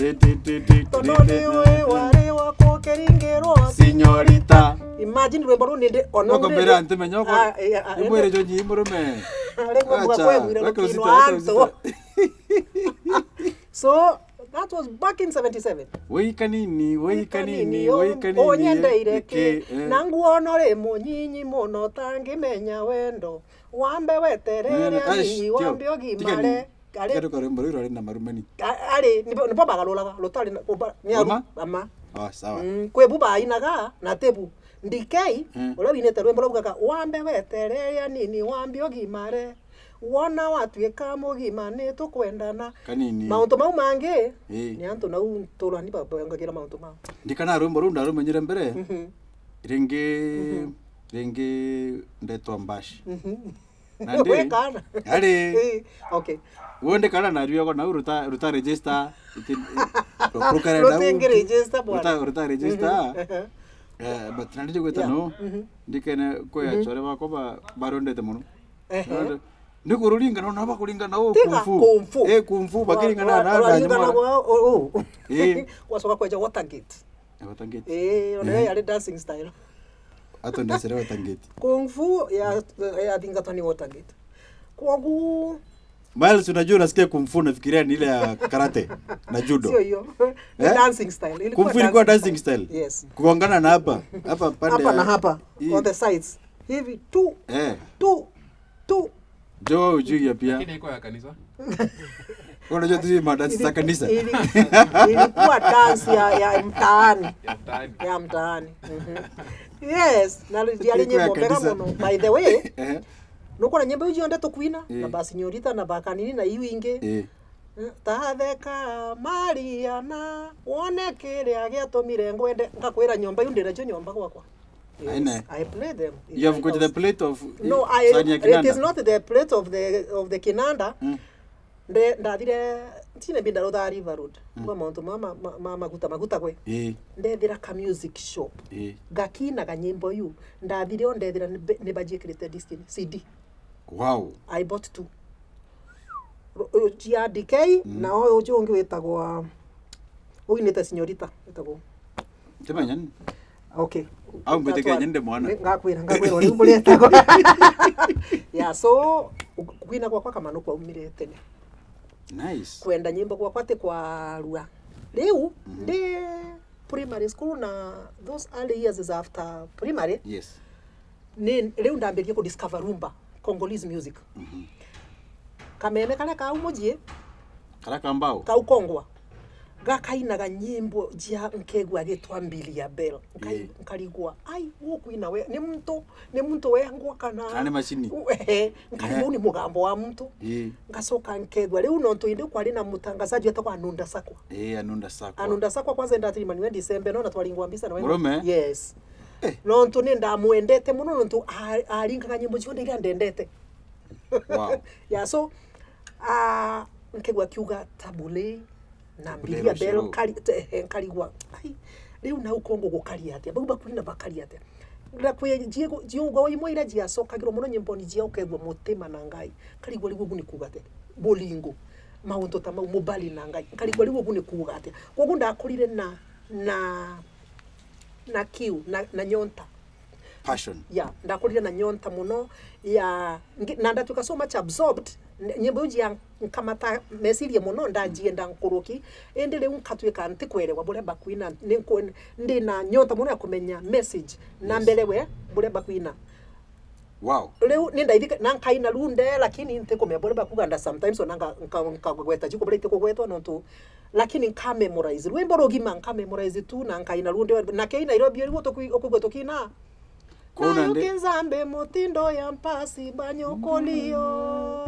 Speaker 2: tondo ni we wale wako keringero
Speaker 1: sinyorita
Speaker 2: imagine rwembo runi ndi
Speaker 1: ono ngombera ntimenyo ko imwere jo nyimurume
Speaker 2: alengo mugakwe mwire no so that was back in 77
Speaker 1: Weikanini
Speaker 2: onyenda ireke nangu onore munyinyi muno tangimenya wendo wambe weterere ani wambe ogimare
Speaker 1: kare kare mbori rari na marumani
Speaker 2: ari nipo bagalolaga lotari na nyaru ama
Speaker 1: sawa
Speaker 2: kwe buba inaga na tebu ndikei olabinete rwembo rugaga wambe weterere ani wambe ogimare wona watwika mugima ni tukwendana mauntu mau mangi ni antu nau turani baba yangagira mauntu mau
Speaker 1: ndikana rwimbo ru ndarumenyire mbere ringi ndetwa mbashi
Speaker 2: nandi
Speaker 1: ari
Speaker 2: okay
Speaker 1: wonde kana na riyo na ruta register
Speaker 2: prokara da register
Speaker 1: bwana ruta register but nandi gweta no ndikene ko ya chore bako barondete muno ndiko ruringana na bakuringana kumfu kumfu bakiringana na nyuma
Speaker 2: wasoka kweja Watergate ona ya dancing style
Speaker 1: ato ndasere Watergate
Speaker 2: kumfu ya dingatani Watergate kwangu
Speaker 1: Miles unajua nasikia kumfu nafikiria ni ile ya karate na judo
Speaker 2: sio hiyo dancing style
Speaker 1: kumfu ilikuwa dancing style
Speaker 2: yes
Speaker 1: kuongana na hapa pande
Speaker 2: hapa na hapa on the sides hivi tu
Speaker 1: Jo ujui pia.
Speaker 3: Lakini iko ya kanisa.
Speaker 1: Unajua tu madansi za kanisa.
Speaker 2: Ilikuwa dance ya mtaani.
Speaker 3: Ya mtaani.
Speaker 2: Yes, na yale nyimbo bega mono. By the way, nuko na nyimbo ujionde to kuina na basi nyorita na bakanini na iwinge. Tatheka Mariana wone kiria giatomire ngwende ngakwira nyomba yundira jo nyomba gwakwa. Yes, I play them.
Speaker 1: You have got the plate of
Speaker 2: no, it is not the plate of the kinanda. Ndadire tine binda roda River Road. Kwa mount mama maguta kwe. Ndethira ka music shop. Gakina ka nyimbo yu. Ndadire ondethira ne bajikirite disc CD.
Speaker 1: Wow.
Speaker 2: I bought 2. Chia DK na ojo ongi wetagwa. Uineta senyorita wetagwa.
Speaker 1: Temanyan.
Speaker 2: Okay.
Speaker 1: Au ngweteke nyende mwana.
Speaker 2: Ngakwira uri umureta ko. Yeah, so kwina kwa Kamanu kwa umire tene.
Speaker 1: Nice.
Speaker 2: Kwenda nyimbo kwa kwate kwa rua. Leo ndi primary school na those early years is after primary.
Speaker 1: Yes.
Speaker 2: Leo ndamberie ku discover rhumba, Congolese music. Kameme kale ka umujie.
Speaker 1: Kala kambao.
Speaker 2: Ka ukongwa. Gakainaga nyimbo jia nkegwa gitwa mbili ya bell. Nkarigwa ai wokuina we ni mtu we ngwa kana
Speaker 1: machini.
Speaker 2: Nkarigwa ni mugambo wa mtu. Ngasoka nkegwa leo nonto inde kwali na mutangazaji atakwa Anunda Sakwa. Anunda Sakwa kwanza ndati mani we December no twalingwa mbisa na we.
Speaker 1: Murume?
Speaker 2: Yes. Nonto ni ndamuendete muno nonto alinga nyimbo jionde ile ndendete.
Speaker 1: Wow.
Speaker 2: Yeah, so nkegwa kiuga tabule na mbilia bell karigwa ai leo na ukongo gukari atia bauba kwina bakari atia ngira kwe jiugo wa imwe ira jia soka giro muno nyimbo ni jia ukegwa mutima na ngai karigwa liwo guni kugate bolingo maunto tama mobali na ngai karigwa liwo guni kugate kogu ndakurire na kiu na nyonta
Speaker 1: passion.
Speaker 2: Yeah, ndakurire na nyonta muno ya na ndatuka so much absorbed nyimbo jia nkamata mesirie muno ndajienda nkuruki ende le unkatweka ntikwerewa bure bakwina ndi na nyonta muno ya kumenya message na mbelewe bure bakwina.
Speaker 1: Wow.
Speaker 2: Leo nenda ithika nankaina lunde lakini ntikomya bure bakuganda sometimes onanga nkagweta jiko bure tikogwetwa nonto lakini nka memorize rwimbo rogima nka memorize tu na nkaina lunde na keina iro biyo okugweto kina kuna nzambe motindo ya mpasi banyokolio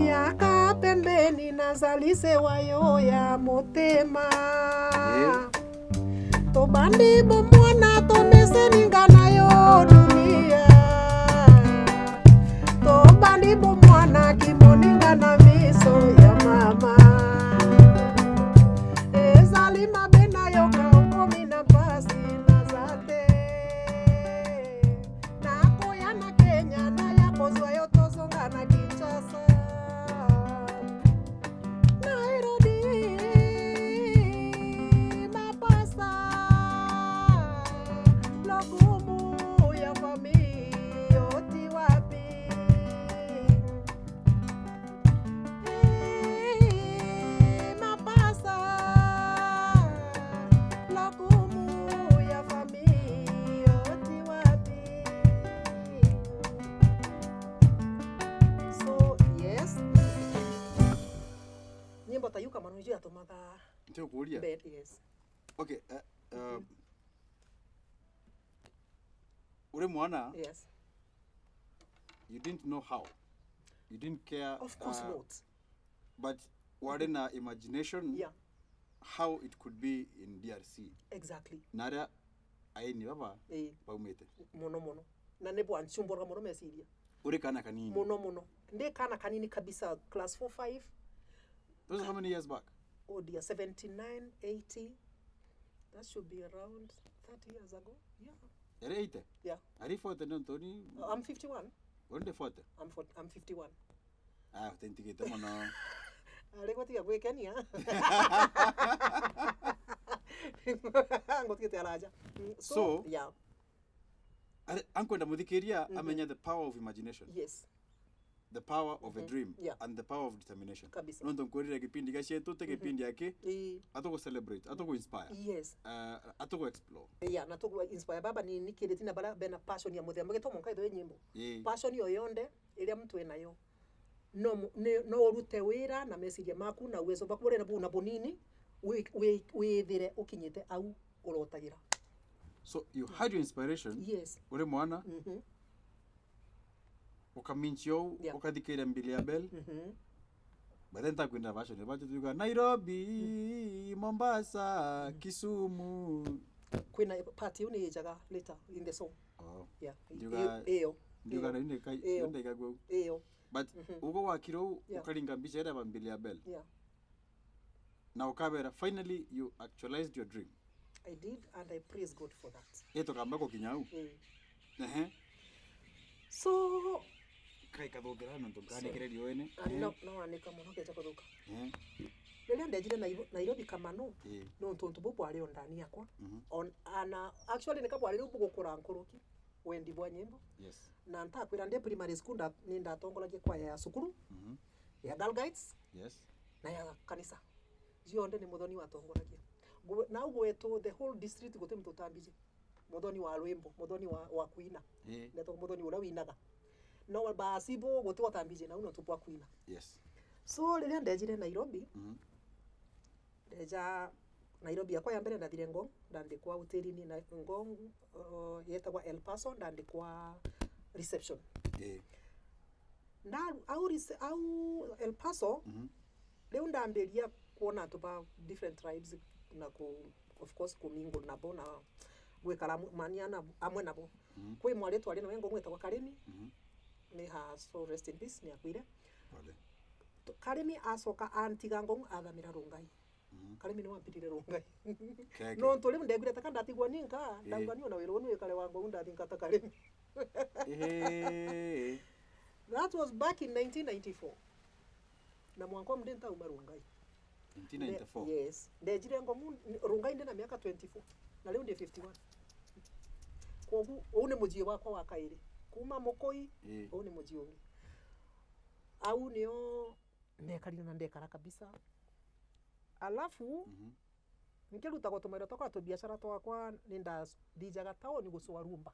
Speaker 2: yaka pembeni nazalise wayo ya motema tobandi bomwana tomese ningana yo dunia tobandi bomwana kimoningana miso ya mama ezali mabena yo kaokomi na pasi nazate nako ya na Kenya na ya kozwa yo tozonga na Kinshasa Yes.
Speaker 1: Okay. Ure mwana.
Speaker 2: Yes.
Speaker 1: You didn't know how. You didn't care.
Speaker 2: Of course not.
Speaker 1: But what in imagination?
Speaker 2: Yeah.
Speaker 1: How it could be in DRC.
Speaker 2: Exactly.
Speaker 1: Nada aini baba. Baumete.
Speaker 2: Mono. Na nebo anchumbora mono mesiria.
Speaker 1: Ure kana kanini.
Speaker 2: Mono. Nde kana kanini kabisa class 4-5.
Speaker 1: Those are how many years back?
Speaker 2: Oh dear, 79, 80. That should be around 30 years ago. Yeah.
Speaker 1: Are 80?
Speaker 2: Yeah.
Speaker 1: Are you 40 no Tony?
Speaker 2: I'm 51.
Speaker 1: When the 40?
Speaker 2: I'm 51.
Speaker 1: Authenticate mono.
Speaker 2: Alego tia gwe Kenya. Ngotikete alaja.
Speaker 1: So,
Speaker 2: yeah.
Speaker 1: Ankwenda muthikiria amenya the power of imagination.
Speaker 2: Yes.
Speaker 1: The power of a dream,
Speaker 2: yeah,
Speaker 1: and the power of determination.
Speaker 2: Kabisa.
Speaker 1: Nondo nkorira kipindi gashetu te kipindi yake atoko celebrate, atoko inspire.
Speaker 2: Yes.
Speaker 1: Atoko explore.
Speaker 2: Yeah, natoko inspire baba ni nikiretina bala bena passion ya muthemba gitomo nkaitho nyimbo. Passion yoyonde ile mtu enayo. No urute wira na message maku na uwezo bakubore na buna bonini withire ukinyite au urotagira.
Speaker 1: So you had your inspiration.
Speaker 2: Yes.
Speaker 1: Ure mwana. Ukaminchio ukathikira mbili ya bell. But then takwenda version bacho tuka Nairobi, Mombasa, Kisumu.
Speaker 2: Kwina party uni jaga later in the song.
Speaker 1: Oh.
Speaker 2: Yeah.
Speaker 1: Ndiuga na ine kai yonde kagwo. But ugo wakiro ukalinga mbicha era mbili ya bell.
Speaker 2: Yeah.
Speaker 1: Now ukabera finally you actualized your dream.
Speaker 2: I did and I praise God for that.
Speaker 1: Eto kambako kinyau.
Speaker 2: So
Speaker 1: kai kathogera no tukane kire riwene
Speaker 2: no anika muno ke takoruka rĩrĩa riria ndejire Nairobi Kamanu no ntonto bo bwari ondani yakwa on ana actually nikabwari ru gukura nkuruki wendi bwa nyimbo
Speaker 1: yes
Speaker 2: na ntakwira ndi primary school ni ndatongolaje kwa ya sukuru ya Girl Guides
Speaker 1: yes
Speaker 2: na ya kanisa zionde ni Muthoni watongoragia na ugweto the whole district gote mtotambije Muthoni wa rwimbo Muthoni wa kuina neto Muthoni ura winaga no basibo gote watambije na uno tupwa kuina
Speaker 1: yes
Speaker 2: so riria ndejire Nairobi ndeja Nairobi yakwa ya mbere ndathire Ngong ndandikwa hoteli-ini na Ngong yetagwa El Paso ndandikwa reception na au El Paso leo ndamberia kuona tuba different tribes na of course kumingo na bona gwekara maniana amwe nabo kwi mwale twali na wengo mwetagwa Karimi ni ha so rest in peace ni akwire
Speaker 1: pole
Speaker 2: Karimi asoka antiga Ngong athamira Rongai Karimi ni wampirire Rongai no ntole ndegwire takanda atigwa ninka ndangani na wero ni kale wango ndathinka ta Karimi that was back in 1994 na mwanko mdenta umarungai
Speaker 1: 1994
Speaker 2: yes ndejire Ngong Rongai ndina miaka 24 na leo ndi 51 kogu une mujie wako wa kaire kuma mokoi une mujie ungi au nio ndekari na ndekara kabisa alafu nkiruta gotumira tokwa to biashara twakwa ninda dijaga taoni guswa rumba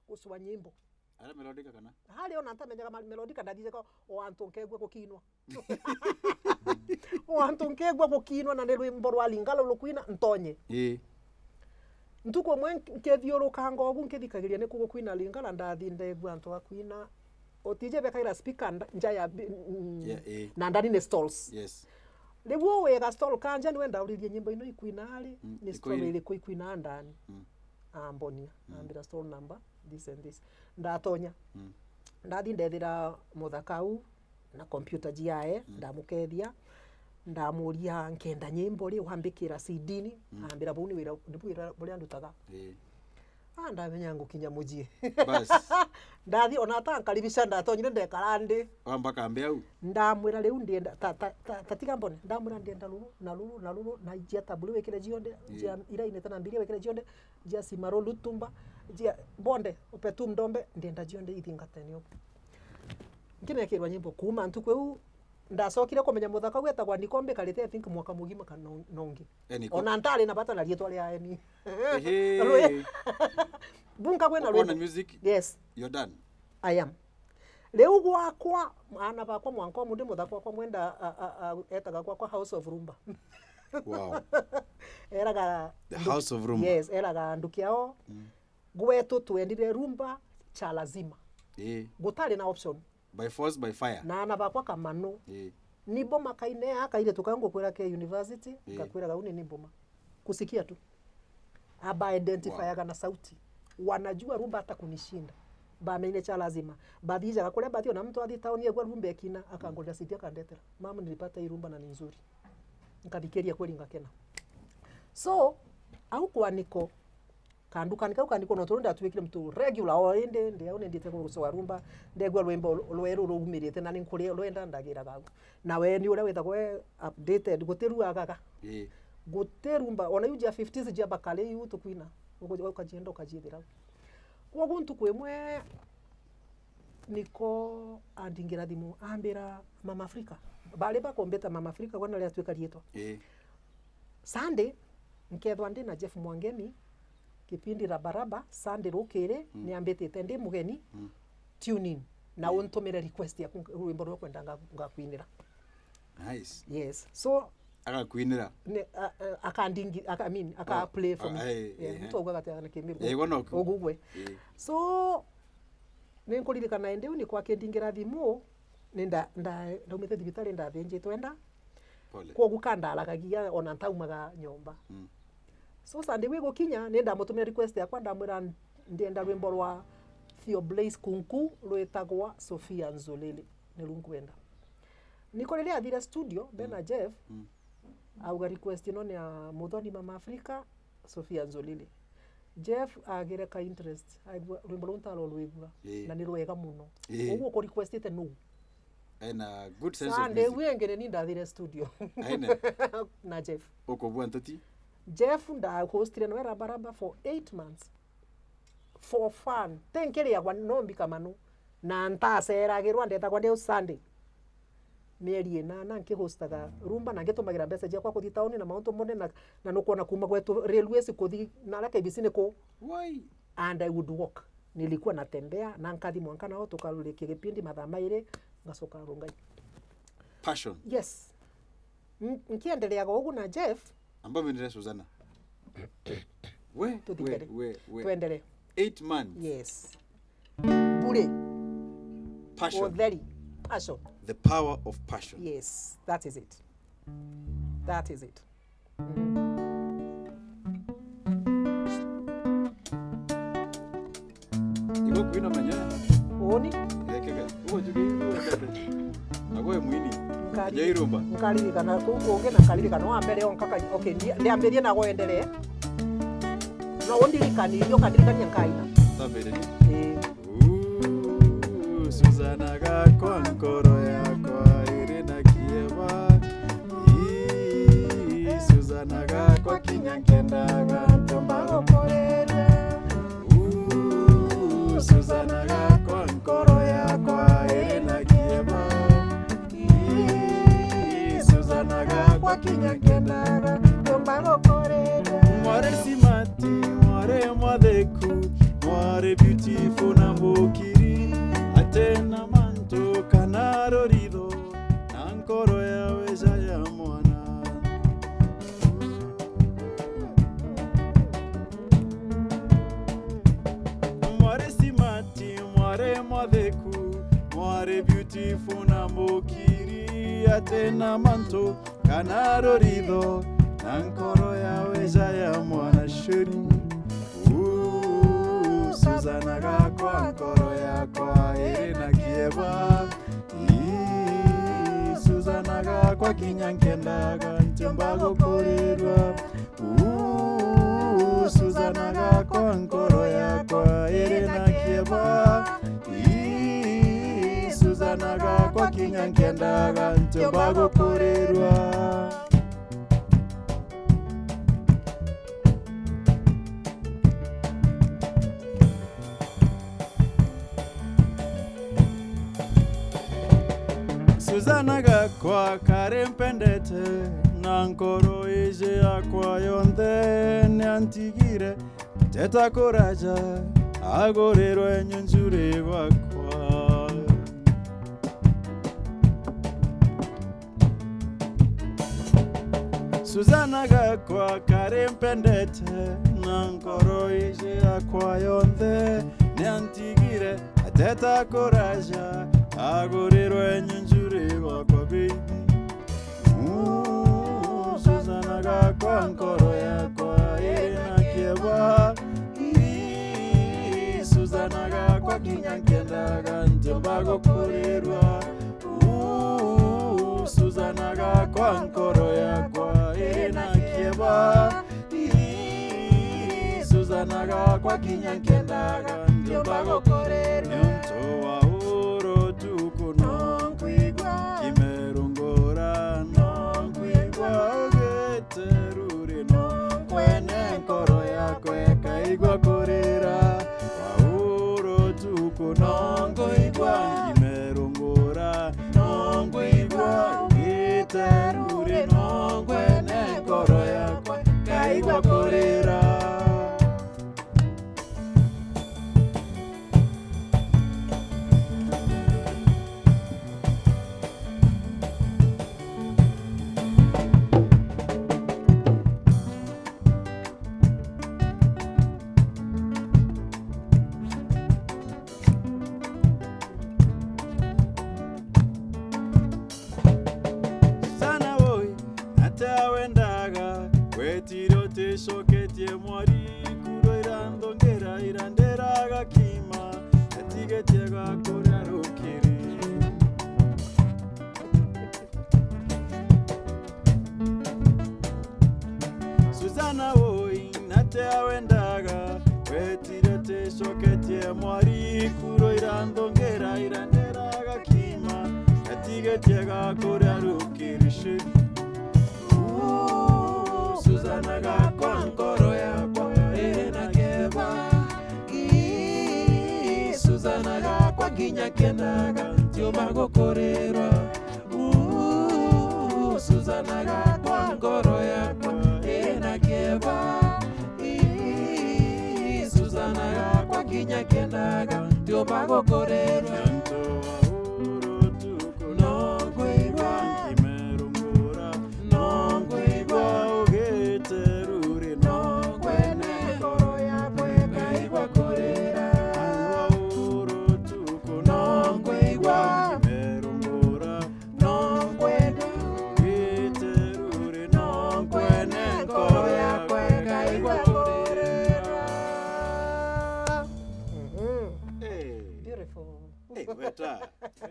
Speaker 2: guswa nyimbo
Speaker 1: ara melodika kana
Speaker 2: hali ona ntamenyaga melodika ndadijaga o antonkegwe gukinwa o antonkegwe gukinwa na rwimbo rwa lingalo lukwina ntonye ntuko mwe nkethiuruka ngogu nkithikagiria ni kugukwina lingala ndathi ndegwa antu akwina otije bekaira speaker njaya na ndani ne stalls
Speaker 1: yes
Speaker 2: lewo wega stall kanja ni wenda uririe nyimbo ino ikwina ali ni stall ile kuikwina ndani ambonia ambira stall number this and this ndatonya ndathi ndethira muthakau na computer jiae ndamukethia ndamuria nkenda nyimbo ri uhambikira CD-ni ambira buni wira ndibwira buri andutaga ndamenya ngukinya mujie
Speaker 1: bas
Speaker 2: ndathi ona tankaribisha ndatonyire ndekarande
Speaker 1: amba kambe au
Speaker 2: ndamwira riu ndienda tatiga mbone ndamwira ndienda na lulu na jia tabulu wekire jionde jia ira inetana mbiria wekire jionde jia simaro lutumba jia bonde upetu mdombe ndienda jionde ithingateni opo nginekirwa nyimbo kuma ntukwe ndasokire kumenya muthaka gwetagwa nikombe kalite I think mwaka mugima kana nongi ona ntari na bata na rietwa ria eni bunga kwena
Speaker 1: rwimbo music
Speaker 2: yes
Speaker 1: you're done
Speaker 2: I am leo gwakwa ana bakwa mwanko mundi muthaka kwa mwenda etaga kwa House of Rhumba
Speaker 1: wow
Speaker 2: eraga
Speaker 1: the House of Rhumba
Speaker 2: yes eraga ndukiao gwetu tuendire rumba cha lazima gutari na option
Speaker 1: by force by fire
Speaker 2: na ana bakwa Kamanu nibo makaine akaire tukango kwera ke university ngakwira gauni niboma kusikia tu aba identify na sauti wanajua rumba hata kunishinda bamenye cha lazima badija akole badio na mtu athi taoni yegwa rumba ekina akangoja sitia kandetera mama nilipata hii rumba na ni nzuri nikadikeria kweli ngakena so au kwa niko kanduka nikauka niko no turunda tuwekire mtu regular o inde ndiaone ndite guswa rumba ndegwa rwimbo rweru rumirite na ninkuri rwenda ndagira gagu na we ni ure wetagwe updated guteru agaga guterumba ona yuja 50s jaba kale yu tukwina ukajienda ukajithira kwa guntu kwemwe niko andingira thimu ambira Mama Africa bale bakombeta Mama Africa kwana ria tweka rietwa Sunday nkethwa ndi na Jeff Mwangemi kipindi rabaraba Sunday rukire ni ambetete ndi mugeni tune in na untumire request ya rwimbo rwo kwenda ngakwinira
Speaker 1: nice
Speaker 2: yes so
Speaker 1: akakwinira
Speaker 2: akandingi aka play for me mtu ogagate na kimiru ogugwe so ninkuririkana ende ni kwa kendingira thimu nenda ndaumite thibitari ndathenje twenda kwa gukanda alakagia ona ntaumaga nyomba so Sunday we gukinya nenda mutumira request yakwa ndamwira ndienda rwimbo rwa Theo Blaze Kunku rwetagwa Sofia Nzolele ni rungwenda niko rele athira studio bena Jeff auga request ino ni ya Muthoni Mama Africa Sofia Nzolele Jeff agire ka interest rwimbo runtalo rwigwa na ni rwega muno uguo ko requestite no
Speaker 1: ena good sense of
Speaker 2: Sunday
Speaker 1: music.
Speaker 2: we ngene ni ndathire studio
Speaker 1: Aina
Speaker 2: na Jeff
Speaker 1: okobwa ntoti
Speaker 2: Jeff nda hostire no ramba for 8 months for fun tenkere ya nombi Kamanu na ntaceragirwa ndeta kwa ndio Sunday mieri ina na nkihostaga rumba na ngitumagira message yakwa kuthi town na maunto mone na nukona kuma kwetu railways kuthi na la KBC niko
Speaker 1: why
Speaker 2: and I would walk nilikuwa natembea na nkathi mwanka nao tukarurikia kipindi mathaa maire ngacoka rungai
Speaker 1: passion
Speaker 2: yes nkiendelea gogu na Jeff
Speaker 1: amba vendere Susanna we
Speaker 2: tuendelee
Speaker 1: 8 months
Speaker 2: yes bure
Speaker 1: passion
Speaker 2: very passion
Speaker 1: the power of passion
Speaker 2: yes that is it
Speaker 1: Igo kuina manyana
Speaker 2: oni
Speaker 1: ekega ugo jugiru nagoe mwini
Speaker 2: Jairumba nkalirikana kuunge na nkalirikana wa mbere onkaka okay ndiambirie na goendelee no ondirikanirio kandirikania nkaina
Speaker 1: tabere Susanna gakwa nkoro yakwa iri na kieba Susanna gakwa kinyankendaga ntomba gokorera Susanna gakwa nkoro yakwa iri na kieba Susanna gakwa kinyankendaga ntomba gokorera Mware simati mware mwadeku mware beautiful na mbukiri atena manto kanarorido na nkoro yawe ya mwana mware simati mware mwadeku mware beautiful na mbukiri atena manto kanarorido na nkoro yawe ya mwana sheri Susanna gakwa nkoro yakwa iri na kieba Susanna gakwa kinyankendaga ntemba gokorerwa Susanna gakwa nkoro yakwa iri na kieba Susanna gakwa kinyankendaga ntemba gokorerwa Susanna gakwa karempendete na nkoro ije akwa yonde nyantigire teta koraja agorero enyunjure gwakwa Susanna gakwa karempendete na nkoro ije akwa yonde nyantigire teta koraja agorero enyunjure wakwa baby Susanna gakwa nkoro yakwa ina kieba Susanna gakwa kinyankendaga ntemba gokorerwa Susanna gakwa nkoro yakwa ina kieba Susanna gakwa kinyankendaga ntemba gokorerwa Kimerungora nonkwigwa ogeterure kwene nkoro yakwe kaigwa korera wauro tuko nonkwigwa kimerungora nonkwigwa ogeterure kwene nkoro yakwe kaigwa korera Soketie mwari kuro irandongera irandera gakima etigetie gakora rukiri Susanna oi nate awendaga wetirote soketie mwari kuro irandongera irandera gakima tige tega kuria rukirishi Susana ga kwa ngoro yakwa ena keba Susana ga kwa ginya kenaga tio magokorerwa Susana ga kwa ngoro yakwa ena keba Susana ga kwa ginya kenaga tio magokorerwa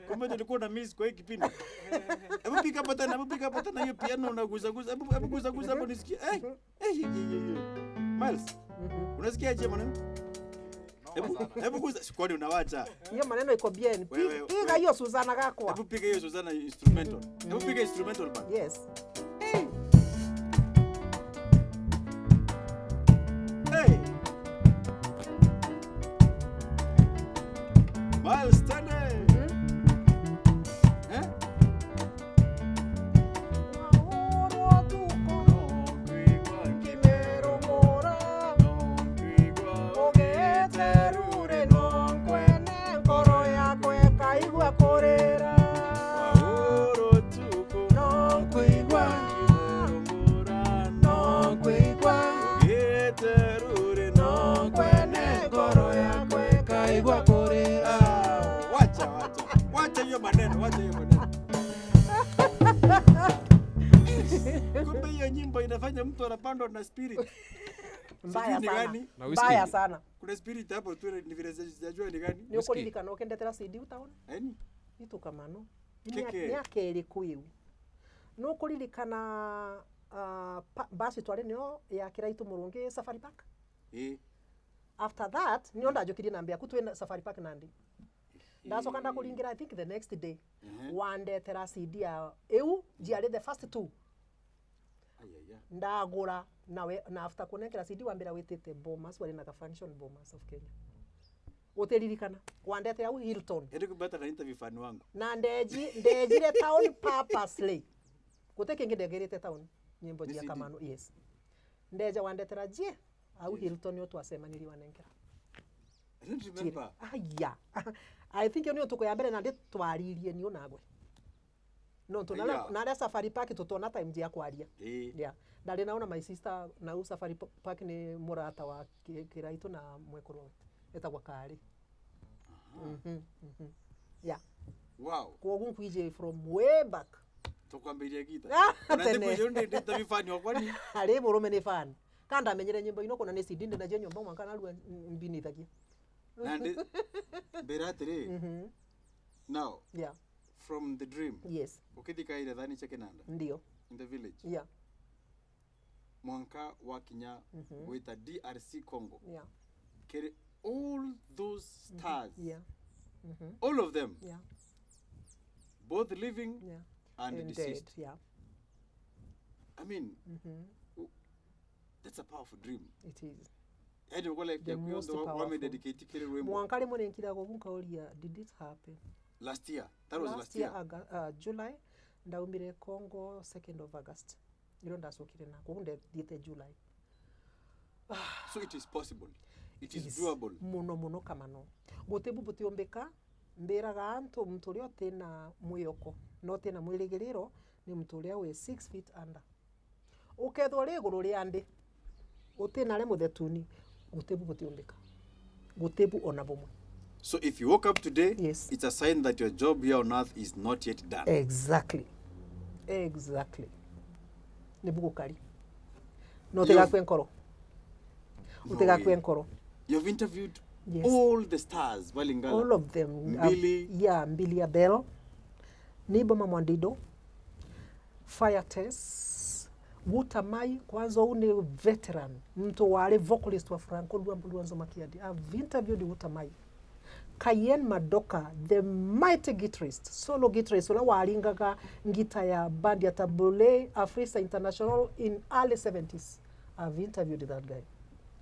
Speaker 1: Kumbe tulikuwa na miss kwa hiki kipindi. Hebu piga patana hiyo piano unaguza. Hebu guza hapo nisikie. Miles. Unasikia aje maneno? Hebu guza sikwani unawacha.
Speaker 2: Hiyo maneno iko bien. Piga hiyo Susana gakwa.
Speaker 1: Hebu piga hiyo Susana instrumental. Hebu piga instrumental bana.
Speaker 2: Yes.
Speaker 1: Miles Stanley. Wacha hiyo maneno. Kumbe hiyo nyimbo inafanya mtu anapandwa na spirit.
Speaker 2: Mbaya sana.
Speaker 1: Kuna spirit hapo tu ni vile sijajua ni gani.
Speaker 2: Ni uko lilika ukendetera CD utaona?
Speaker 1: Yaani
Speaker 2: itu Kamanu. Ni akeli kuyu. No kulilikana basi twale nyo ya kiraitu murungi Safari Park. After that nyo ndajokirie nambia kutwe Safari Park nandi. Ndasoka ndakulingira I think the next day. Wandetera CD ya eu jiare the first two. Ndagura na after kunekera CD wambira witete Bomas wali na function Bomas of Kenya. Uteririkana wandete au Hilton.
Speaker 1: Hadi kubata na interview fan wangu.
Speaker 2: Na ndejire town purposely. Kuteke ngedegerete town nyimbo ya Kamanu yes. Ndeja wandetera je au Hilton yo twasemaniri wanenkera.
Speaker 1: I don't remember.
Speaker 2: Yeah. I think you know tuko ya mbere na ndi twaririe ni onagwe. No tunala na Safari Park tutona time ya kwaria. Yeah. Ndari naona my sister na Safari Park ni murata wa kiraitu na mwekoro etagwa kari. Yeah.
Speaker 1: Wow.
Speaker 2: Kwa gunkwije from way back.
Speaker 1: Tukwambiria gita. Unataka kujonde interview fan wakwani?
Speaker 2: Ali murume ni fan. Kanda menyere nyimbo ino kuna ni CD ndi na je nyomba mwanka na ruwa mbini thagia.
Speaker 1: And Beratri. Now.
Speaker 2: Yeah.
Speaker 1: From the dream.
Speaker 2: Yes.
Speaker 1: Ukidika ile dhani cheke nanda.
Speaker 2: Ndio.
Speaker 1: In the village.
Speaker 2: Yeah.
Speaker 1: Mwanka wa Kenya with a DRC Congo.
Speaker 2: Yeah.
Speaker 1: Carry all those stars.
Speaker 2: Yeah.
Speaker 1: All of them.
Speaker 2: Yeah.
Speaker 1: Both living and deceased.
Speaker 2: Dead. Yeah.
Speaker 1: I mean, that's a powerful dream.
Speaker 2: It is.
Speaker 1: Hadi ukole wame dedicate kile wimbo.
Speaker 2: Mwankale mone nkira go kunkaulia did it happen?
Speaker 1: Last year. That was last year.
Speaker 2: July ndaumire Congo 2nd of August. Ilo ndasokire na kunde dite July.
Speaker 1: So it is possible. It is doable.
Speaker 2: Muno Kamanu. Gotebu butiombeka mberaga antu mturio tena muyoko no tena mwirigiriro ni mturia we 6 feet under. Ukethwo riguru riande utena le muthetuni gotebu butiombeka. Gotebu ona bomwe.
Speaker 1: So if you woke up today,
Speaker 2: yes,
Speaker 1: it's a sign that your job here on earth is not yet done.
Speaker 2: Exactly. Nebugukari. No tega kwenkoro. Utega kwenkoro.
Speaker 1: You've interviewed all the stars, Walingala.
Speaker 2: All of them.
Speaker 1: Mbili.
Speaker 2: Mbili Abel. Nibo Mamwandido. Fire Test. Wutamai kwanza une veteran. Mtu wale vocalist wa Franco Luambuanzo Makiadi. I've interviewed Wutamai. Kayen Madoka, the mighty guitarist, solo guitarist, ula waringaga ngita ya band ya Tabule Afrisa International in early 70s. I've interviewed that guy.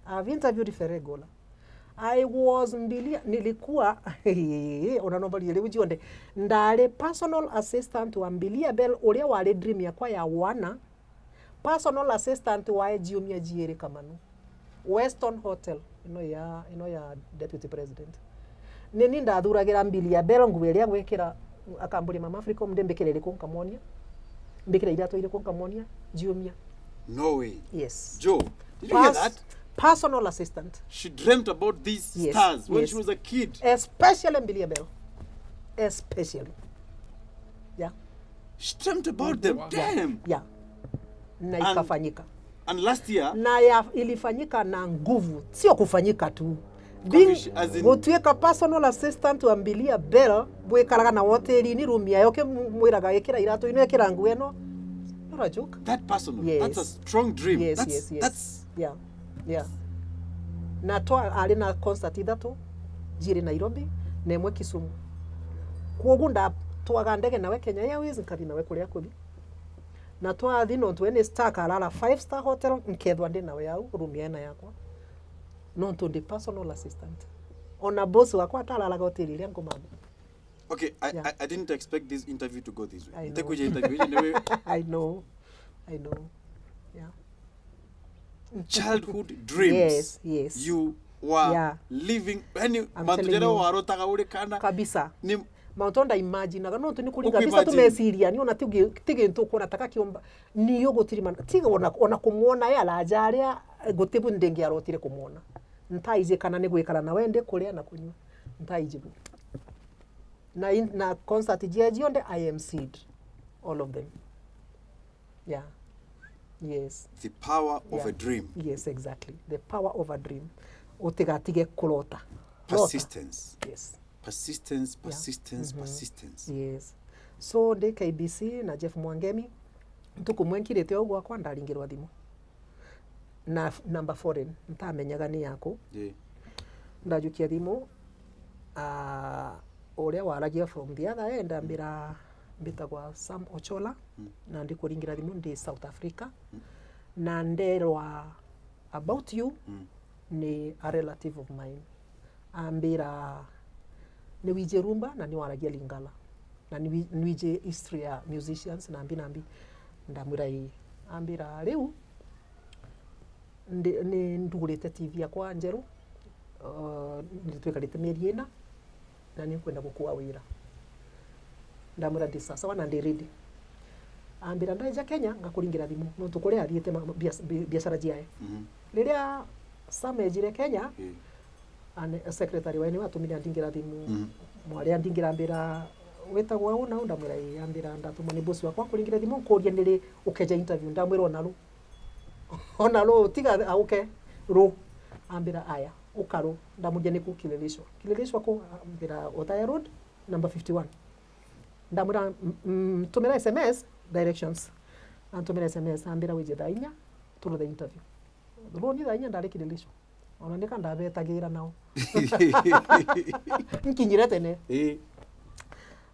Speaker 2: I've interviewed Ferregola. I was nilikuwa unanomba ile ujionde ndale personal assistant wa Mbilia Bell ulia wale dream ya kwa ya wana personal assistant wa Jumia Jiere Kamanu Weston Hotel ino ya deputy president nini ndathuragira Mbilia Bell ngweria gwekira akamburi mama Africa mdembekerere ko Kamonia mbekira irato ile ko Kamonia Jumia.
Speaker 1: No way.
Speaker 2: Yes.
Speaker 1: Joe, did you hear that?
Speaker 2: Personal assistant.
Speaker 1: She dreamt about these stars when she was a kid.
Speaker 2: Especially Mbilia Bell. Especially. Yeah.
Speaker 1: She dreamt about them. Wow. Damn.
Speaker 2: Yeah. Na ikafanyika.
Speaker 1: And last year.
Speaker 2: Na ilifanyika na nguvu. Sio kufanyika tu. Gutweka personal assistant wa Mbilia Bell bwekaraga na hoteli ni room ya yoke mwiraga yekira irato ino yekira ngueno. Not a joke.
Speaker 1: That personal. Yes. That's a strong dream.
Speaker 2: Yes,
Speaker 1: that's,
Speaker 2: yes.
Speaker 1: That's
Speaker 2: yeah. Yeah. Na toa ali na concert ithato jiri Nairobi na imwe Kisumu. Kwogu nda twaga ndege nawe Kenya Airways nkari nawe kuria kuthi. Na toa thino twene star kalala 5-star hotel nkethwa ndi nawe yau room yana yakwa. No to the personal assistant. Ona boss wakwa atalala hotel ile ngomama.
Speaker 1: Okay, I didn't expect this interview to go this way.
Speaker 2: I know. Yeah.
Speaker 1: Childhood dreams.
Speaker 2: Yes.
Speaker 1: You were living any mantujera warotaga uri kana
Speaker 2: kabisa. Ni Mautonda imagine no tu ni kuringa bisa tumesiria ni ona tige ntuko nataka kiomba ni yo gotiri man tige ona kumuona ya lajaria gotebu ndenge arotire kumuona ntaize kana ni gwikara na wende kuria na kunywa ntaijibu na concert jionde I emceed all of them. Yeah. Yes.
Speaker 1: The power of a dream.
Speaker 2: Yes, exactly. The power of a dream. Otigatige kulota.
Speaker 1: Persistence.
Speaker 2: Yes.
Speaker 1: Persistence.
Speaker 2: Yes. So de KBC na Jeff Mwangemi tukumwenkirete ogwa kwa ndaringirwa thimu. Na number 4 ntamenyaga ni yako.
Speaker 1: Yeah.
Speaker 2: Ndajukia thimu uria waragia from the other end ambira mbitagwa Sam Ochola na ndi kuringira thimu ndi South Africa na nderwa about you ni a relative of mine ambira ni wije rumba na ni waragia Lingala na ni wije history ya musicians na nambi ndamwira hii ambira riu ni ndugurite TV yakwa njeru nditwekarite mieri ina na ni kwenda gukua wira ndamura ndi sasa wana ndi ready ambira ndaja Kenya ngakuringira thimu no tukore athiete biashara jiae riria samejire Kenya ane secretary waini watumire andingira thimu mwari andingira ambira wetagwa una ndamwira ambira ndatuma ni boss wakwa kuringira thimu kuria ndiri ukeja interview ndamwira onalo tiga auke ro ambira aya ukaro ndamuje ni kilelishwa ko ambira Othaya Road number 51 ndamura tumira SMS directions tumira SMS ambira wije dainya turu the interview roni dainya ndare kilelishwa onandika ndabetagira nao nkinyire tene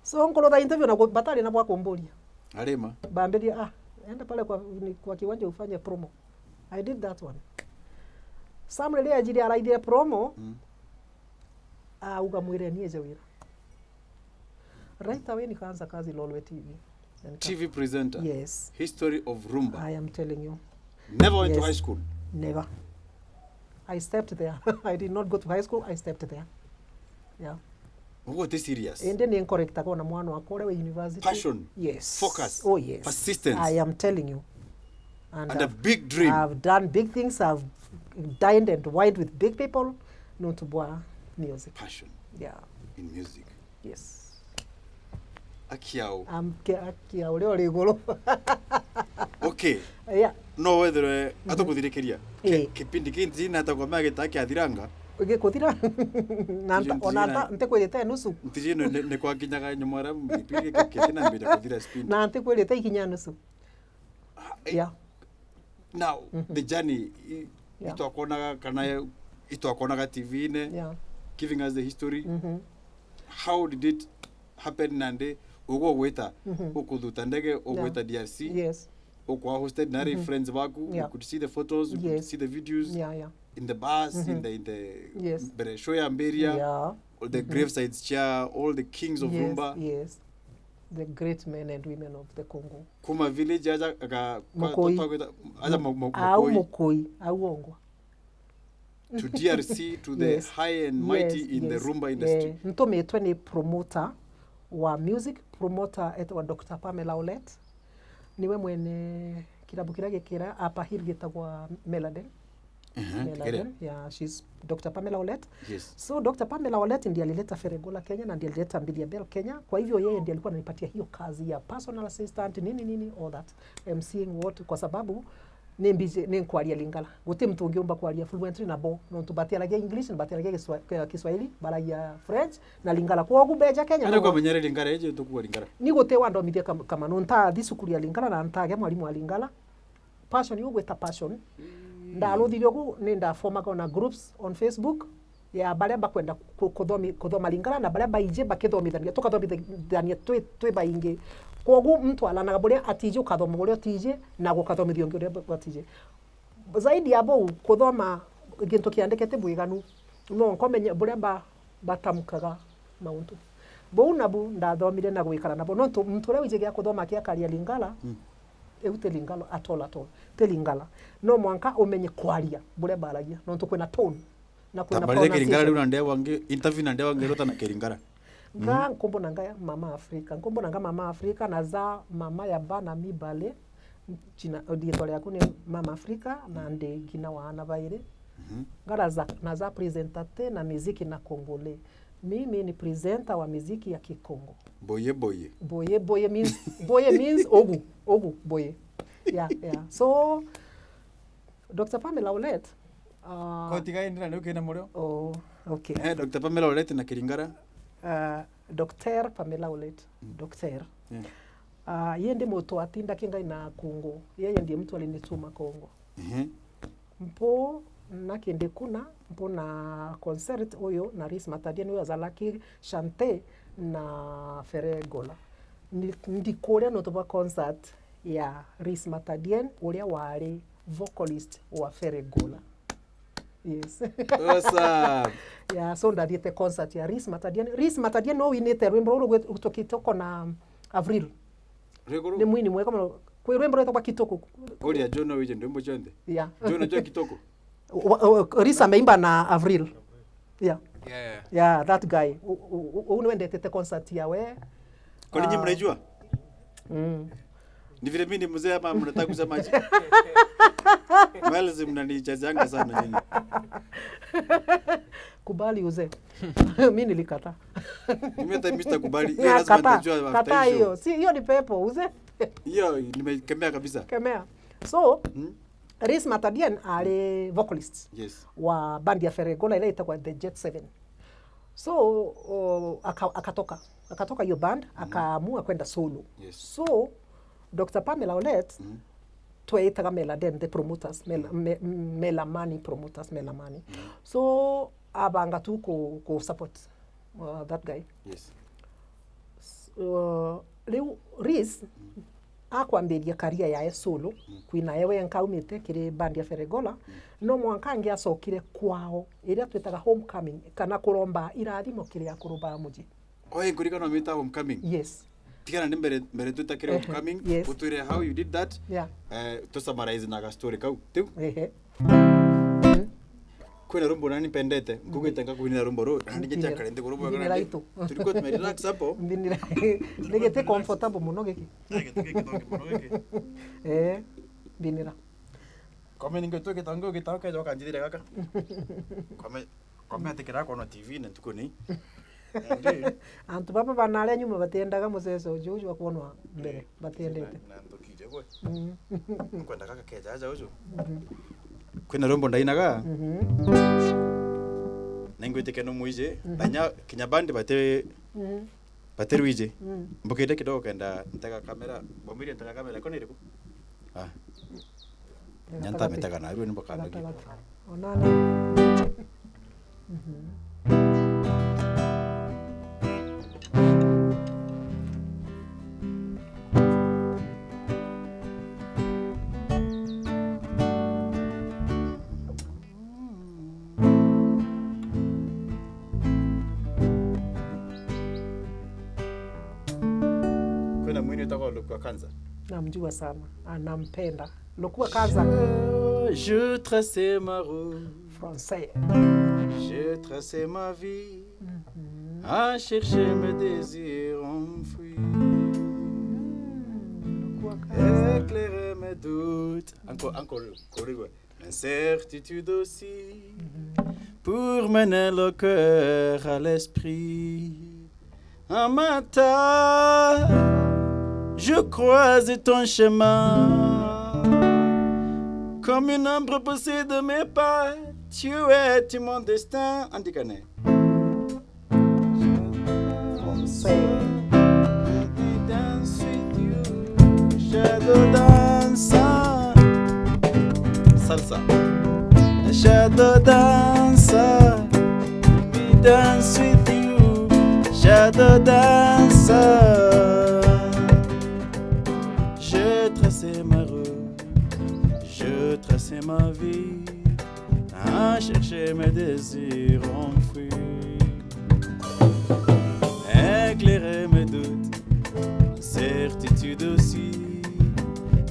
Speaker 2: so nkolo the interview na batali na bwa kumburia
Speaker 1: arema
Speaker 2: bambedia enda pale kwa kiwanja ufanye promo. I did that one. Some really ajiri araidire promo ukamwire niye wira. Right away nikaanza kazi Lolwe TV.
Speaker 1: TV presenter.
Speaker 2: Yes.
Speaker 1: History of Rhumba.
Speaker 2: I am telling you.
Speaker 1: Never went to high school?
Speaker 2: Never. I stepped there. I did not go to high school. I stepped there. Yeah.
Speaker 1: What is serious?
Speaker 2: And then incorrect na mwana wa kore university.
Speaker 1: Passion.
Speaker 2: Yes.
Speaker 1: Focus.
Speaker 2: Oh yes.
Speaker 1: Persistence.
Speaker 2: I am telling you.
Speaker 1: And a big dream.
Speaker 2: I've done big things. I've dined and wined with big people. No to boa music.
Speaker 1: Passion.
Speaker 2: Yeah.
Speaker 1: In music.
Speaker 2: Yes.
Speaker 1: Akiao.
Speaker 2: Akiao leo ligolo.
Speaker 1: Okay.
Speaker 2: Yeah.
Speaker 1: No whether atakuthirikiria. Kipindi kinzi na atakwambia gitaki athiranga.
Speaker 2: Kuthira nanta onanta ntekwirite nusu.
Speaker 1: Ntijino ne kwa kinyaga nyumara mbipiri ketina mbira kuthira spin.
Speaker 2: Na ntekwirite ikinya nusu. Yeah.
Speaker 1: Now the journey ito akonaga kana ito akonaga TV ne.
Speaker 2: Yeah.
Speaker 1: Giving us the history. how did it happen nande ugo weta ukudhuta ndege weta DRC
Speaker 2: yes
Speaker 1: ukwa hosted na friends waku you could see the photos you could see the videos in the bus in the show ya Mberia all the gravesides chair all the kings of Rhumba
Speaker 2: yes the great men and women of the Congo
Speaker 1: kuma village aja
Speaker 2: mokoi auongwa
Speaker 1: to DRC to the high and mighty in the Rhumba industry
Speaker 2: ntometwe ni promoter wa music promoter etwa Dr. Pamela Olet niwe mwene kirabu kira gikira apa hirgitagwa Meladen yeah she's Dr. Pamela Olet so Dr. Pamela Olet ndiye alileta Feregola Kenya na ndiye alileta Mbilia Bell Kenya kwa hivyo yeye ndiye alikuwa ananipatia hiyo kazi ya personal assistant nini all that emceeing what kwa sababu ni kwaria Lingala guti mtu ungiomba kwaria fluently na bo no tubatiaragia English na batiaragia Kiswahili baragia French na Lingala kwa gubeja Kenya
Speaker 1: no kwa menyere Lingala eje tukua Lingala
Speaker 2: ni guti wando mithia Kamanu nta thicukuru ya Lingala na ntage mwalimu wa Lingala passion you gweta passion ndaruthirio gu ni ndaformaga na groups on Facebook ya baria bakwenda kuthoma Lingala na baria baije bakithomithania tukathomithania twi baingi kogu mtu alanaga buria atije ukathoma buria atije na gukathomithio ngi uria atije zaidi abo kuthoma gintu kiandikete bwiganu no nkomenya buria batamukaga mauntu bo nabu ndathomire na gwikara nabo no mtu uria wije gya kuthoma kia karia Lingala eute Lingala atola te Lingala no mwanka umenye kwaria buria baragia no tukwena tone na kwena
Speaker 1: pronunciation Lingala runa ndewa wange interview na ndewa wange rota na Lingala
Speaker 2: nkombo nanga mama Afrika na za mama ya bana mibale china auditor yako ni mama Afrika na nde gina wana baire ngara na za presentateur na muziki na Kongole mimi ni presenter wa muziki ya Kikongo boye means ogu boye yeah so Dr. Pamela Olet
Speaker 1: ko tiga indira no kena moro
Speaker 2: okay
Speaker 1: Dr. Pamela Olet na Lingala
Speaker 2: Dr. Pamela Olet Dr. Yeye ndiye mtu atinda kinga na Kongo yeye ndiye mtu alinituma Kongo mpo na kende kuna mpo na concert oyo na Ris Matadian oyo azalaki chante na Feregola ndikoria no toba concert ya Ris Matadian uria wari vocalist wa Feregola yes
Speaker 1: awesome
Speaker 2: yeah so ndadiete concert ya Ris Matadian no winete rwimbo rwo gutokitoko na Avril ni mwini mwe kama kwa rwimbo rwo kitoko
Speaker 1: oria Jono wije ndimbo chonde
Speaker 2: yeah
Speaker 1: Jono jo kitoko
Speaker 2: Ris ameimba na Avril yeah that guy unwendete concert ya we
Speaker 1: kwa nini mnajua ni vile mimi mzee ama mnataka kusema aje Miles mnanichezanga sana nyinyi
Speaker 2: kubali uze mimi nilikata
Speaker 1: mimi hata Mr. kubali hiyo lazima nitajua
Speaker 2: kata hiyo si hiyo ni pepo uze
Speaker 1: hiyo nimekemea kabisa
Speaker 2: kemea so Ris Matadian ale vocalist wa bandi ya Feregola ile itakuwa The Jet 7 so akatoka hiyo band akaamua kwenda solo so Dr. Pamela Olet tuetaga Meladen the promoters Melamani promoters Melamani so abanga tu ko support that guy leo Ris akwambiria career yae solo kwina yewe nkaumite kiri bandi ya Feregola no mwankangi acokire kwao iria twetaga homecoming kana kuromba irathimo kiri ya kurumba muji
Speaker 1: oye ngurika no mita homecoming
Speaker 2: yes
Speaker 1: tigana ni mbere tutakire homecoming utwire how you did that to summarize na story kau tiu kwina rumbo nani pendete ngugite ngakwina rumbo ro ndigite karende rumbo kana turiko tumerelax hapo
Speaker 2: ndigite comfortable muno giki binira
Speaker 1: kome ningo to kitango kitaka joka njire kaka kome atikira kono TV na tukuni
Speaker 2: antu baba banale nyuma batendaga museso juju akonwa mbere batendete
Speaker 1: na ndokije gwe kwenda kaka kejaja ujo kwina rombo ndainaga nengwite no muije anya kinyabandi bate ruije mbokete kidogo kenda ntaka kamera bomiri ntaka kamera kone riku nyanta metaka na ruwe mbokano gi
Speaker 2: onana
Speaker 1: Kuna mwini utakuwa Lokua Kanza?
Speaker 2: Namjua sana, anampenda Lokua Kanza.
Speaker 1: Je traçais ma route
Speaker 2: Français.
Speaker 1: Je traçais ma vie à chercher mes désirs enfouis, éclairer mes doutes, encore, incertitude aussi, pour mener le cœur à l'esprit. Un matin, je croise ton chemin, comme une ombre poussée de mes pas, tu es mon destin. Andikane. Dance with you, shadow dancer, salsa. Shadow dancer, me dance with you, shadow dancer. Je traçais ma route, je traçais ma vie, à chercher mes désirs enfouis, éclairer mes doutes, certitude aussi,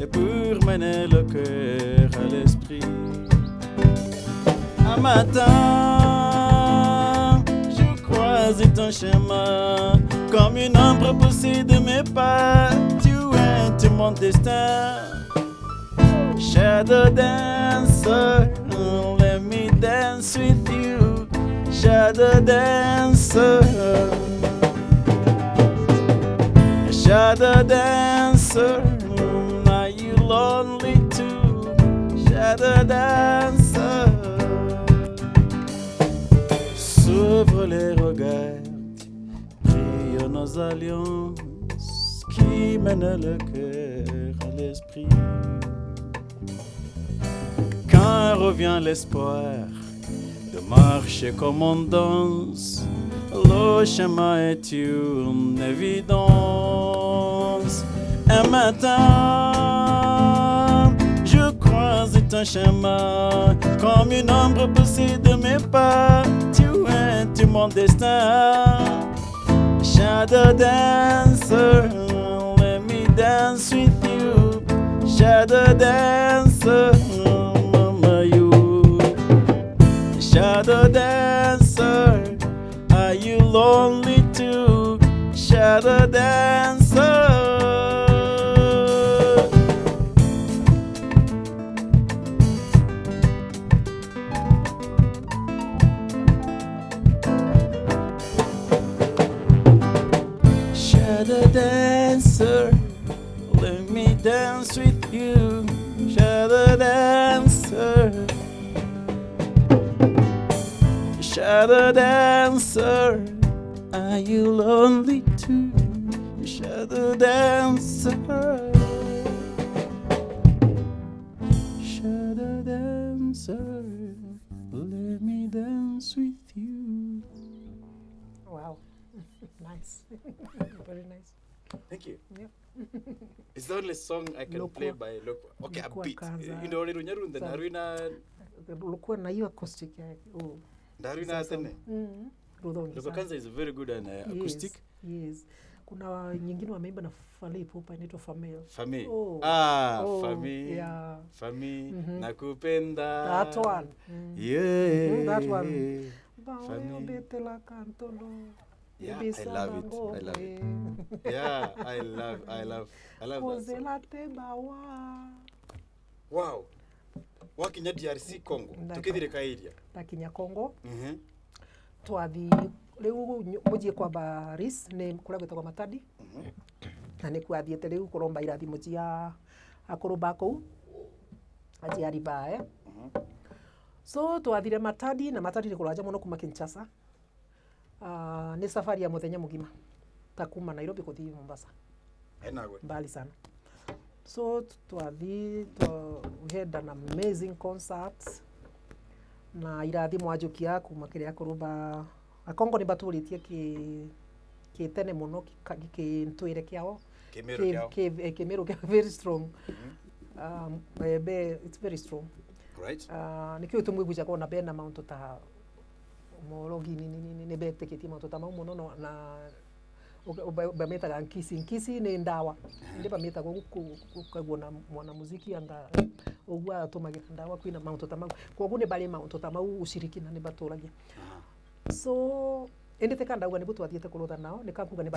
Speaker 1: et pour mener le cœur à l'esprit. Un matin, je croise ton chemin, comme une ombre poussée de mes pas, tu es mon destin. Shadow dancer, let me dance with you, shadow dancer. Shadow dancer, are you lonely too? Shadow dancer. S'ouvre les regards, brillent nos alliances qui mènent le cœur à l'esprit. Quand revient l'espoir de marcher comme on danse, le chemin est une évidence. Un matin, je croise ton chemin, comme une ombre poussée de mes pas, tu es mon destin. Shadow dancer, let me dance with you, shadow dancer. Shadow dancer, are you lonely too? Shadow dancer. Shadow dancer, let me dance with you. Shadow dancer. Shadow dancer, are you lonely too? Shadow dancer. Shadow dancer, let me dance with you.
Speaker 2: Wow. Nice. Very nice.
Speaker 1: Thank you.
Speaker 2: Yep.
Speaker 1: It's the only song I can play by Lokua. Okay, a beat. You know, Runyarunda Narina.
Speaker 2: Lokua na hiyo acoustic yake. Oh.
Speaker 1: Darina tene.
Speaker 2: Lokua
Speaker 1: Kanza is very good on acoustic.
Speaker 2: Yes. Kuna nyingine wameimba na Fally Ipupa inaitwa Family.
Speaker 1: Family.
Speaker 2: Oh.
Speaker 1: Family.
Speaker 2: Yeah.
Speaker 1: Family. Nakupenda.
Speaker 2: That one.
Speaker 1: Yeah.
Speaker 2: That one. Family.
Speaker 1: Yeah, I love it. I love it. Yeah, I love that song. Wow. Wakinya DRC Congo. Tukithire kairia.
Speaker 2: Takinya Congo. Twathi riu mujie kwa baris ne kura gwetagwa Matadi. Na ne kwathiete riu kuromba irathimo cia akurumba kou. Aji aribae. So twathire Matadi na Matadi ni kuraja muno kuma Kinshasa. Ni safari ya muthenya mugima. Takuma Nairobi kuthi Mombasa.
Speaker 1: Enagwe.
Speaker 2: Mbali sana. So we had an amazing concert. Na irathimo ajukia kuma kiria kurumba akongo ni baturitie kitene muno kintwire kiao
Speaker 1: Kimiru
Speaker 2: kiao very strong. It's very strong.
Speaker 1: Right.
Speaker 2: Nikio tumwiguja kona bena maunto ta morogi ni bete kiti maunto ta muno no na bameta ga nkisi ni ndawa ndi bameta go kugona mwana muziki anga ogwa atumagira ndawa kwina maunto ta kwa gune bale maunto ta ushirikina ni baturagia. So endete kanda uga ni butu athiete kulutha nao ni kakuga ni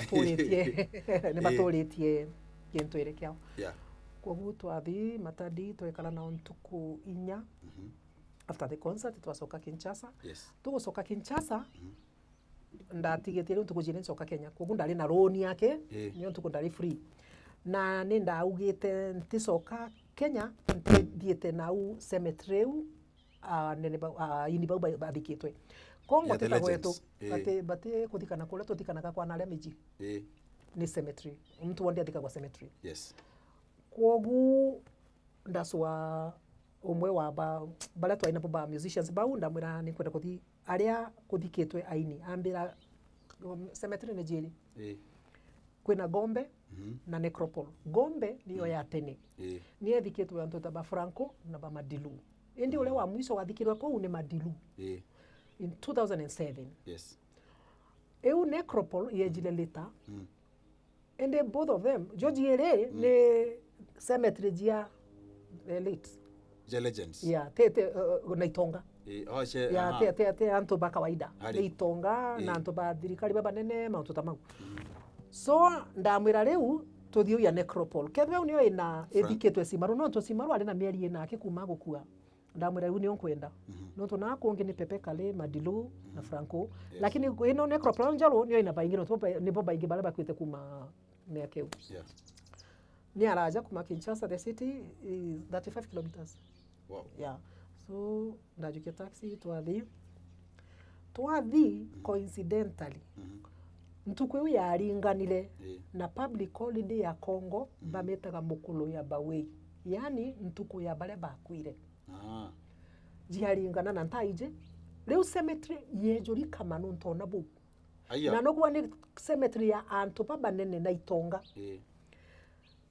Speaker 2: baturitie kintu ire kiao.
Speaker 1: Yeah.
Speaker 2: Kwa guo twathi matadi twekala nao ntuku inya. After the concert twacoka Kinshasa.
Speaker 1: Yes.
Speaker 2: Tugucoka Kinshasa ndatigetie riu tukujire ncoka Kenya. Kwa guo ndari na loan yake ni ntuku ndari free. Na ni ndaugite nticoka Kenya ntithiete nau cemetery nene ini bau bathikitwe. Kongo tikagwetu bate kuthikana kule tuthikanaga kwa nare miji. Ni cemetery. Mtu wonde athikagwa cemetery.
Speaker 1: Yes.
Speaker 2: Kwogu ndaswa umwe wa bala twaina ba musicians bau ndamwira ni kwenda kuthi aria kuthikitwe aini ambira cemetery ni jeri kwina Gombe na necropole. Gombe niyo ya tene ni ethikitwe antu ta ba Franco na ba Madilu indi ule wa mwisho wathikirwe kou ni Madilu in 2007.
Speaker 1: Yes.
Speaker 2: Eu necropole yejile later and both of them George Yere ne cemetery jia elite
Speaker 1: Legends.
Speaker 2: Yeah, na Itonga. Yeah, te anto ba kawaida. Na Itonga na anto ba thirikari baba nene mauntu ta mau. So ndamwira riu tuthio ya necropole. Kethwe unio ina ethiketwe Simaru no to Simaru ari na mieri ina ake kuma gukua. Ndamwira riu ni onkwenda. No to na konge ni Pepe Kale, Madilu na Franco. Lakini ino necropole njalo nio ina baingiro to ni bo baingi bala bakwete kuma meakeu.
Speaker 1: Yeah.
Speaker 2: Ni araja kuma Kinshasa, the city is 35 kilometers.
Speaker 1: Wow.
Speaker 2: Yeah. So ndajukia taxi twathi coincidentally ntukwe yaringanire na public holiday ya Congo bametaga mukulu ya Bawei, yani ntuku ya bale bakwire jiaringana na ntaije riu cemetery yejuri Kamanu ntona bu na nogwa ni cemetery ya antu baba nene na Itonga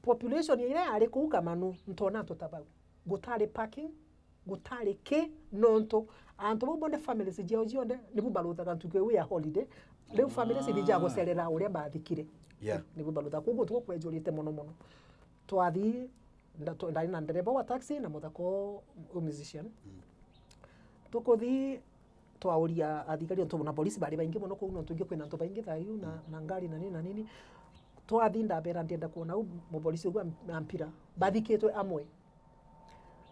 Speaker 2: population ile ari ku Kamanu ntona tutabau gutari parking gutari ke nonto antu bonde families jeo jionde nibu balutha ntukwe ya holiday riu families ibija gucerera uria bathikire nibu balutha kugo twekwenjurite muno twathi ndari na ndereba wa taxi na muthako musician tukuthi twauria athigari onto na polisi bari baingi muno kuno tungi kwina nto baingi thayu na ngari na nini twathi ndabera ndienda kuona mu polisi ugwa ampira bathikitwe amwe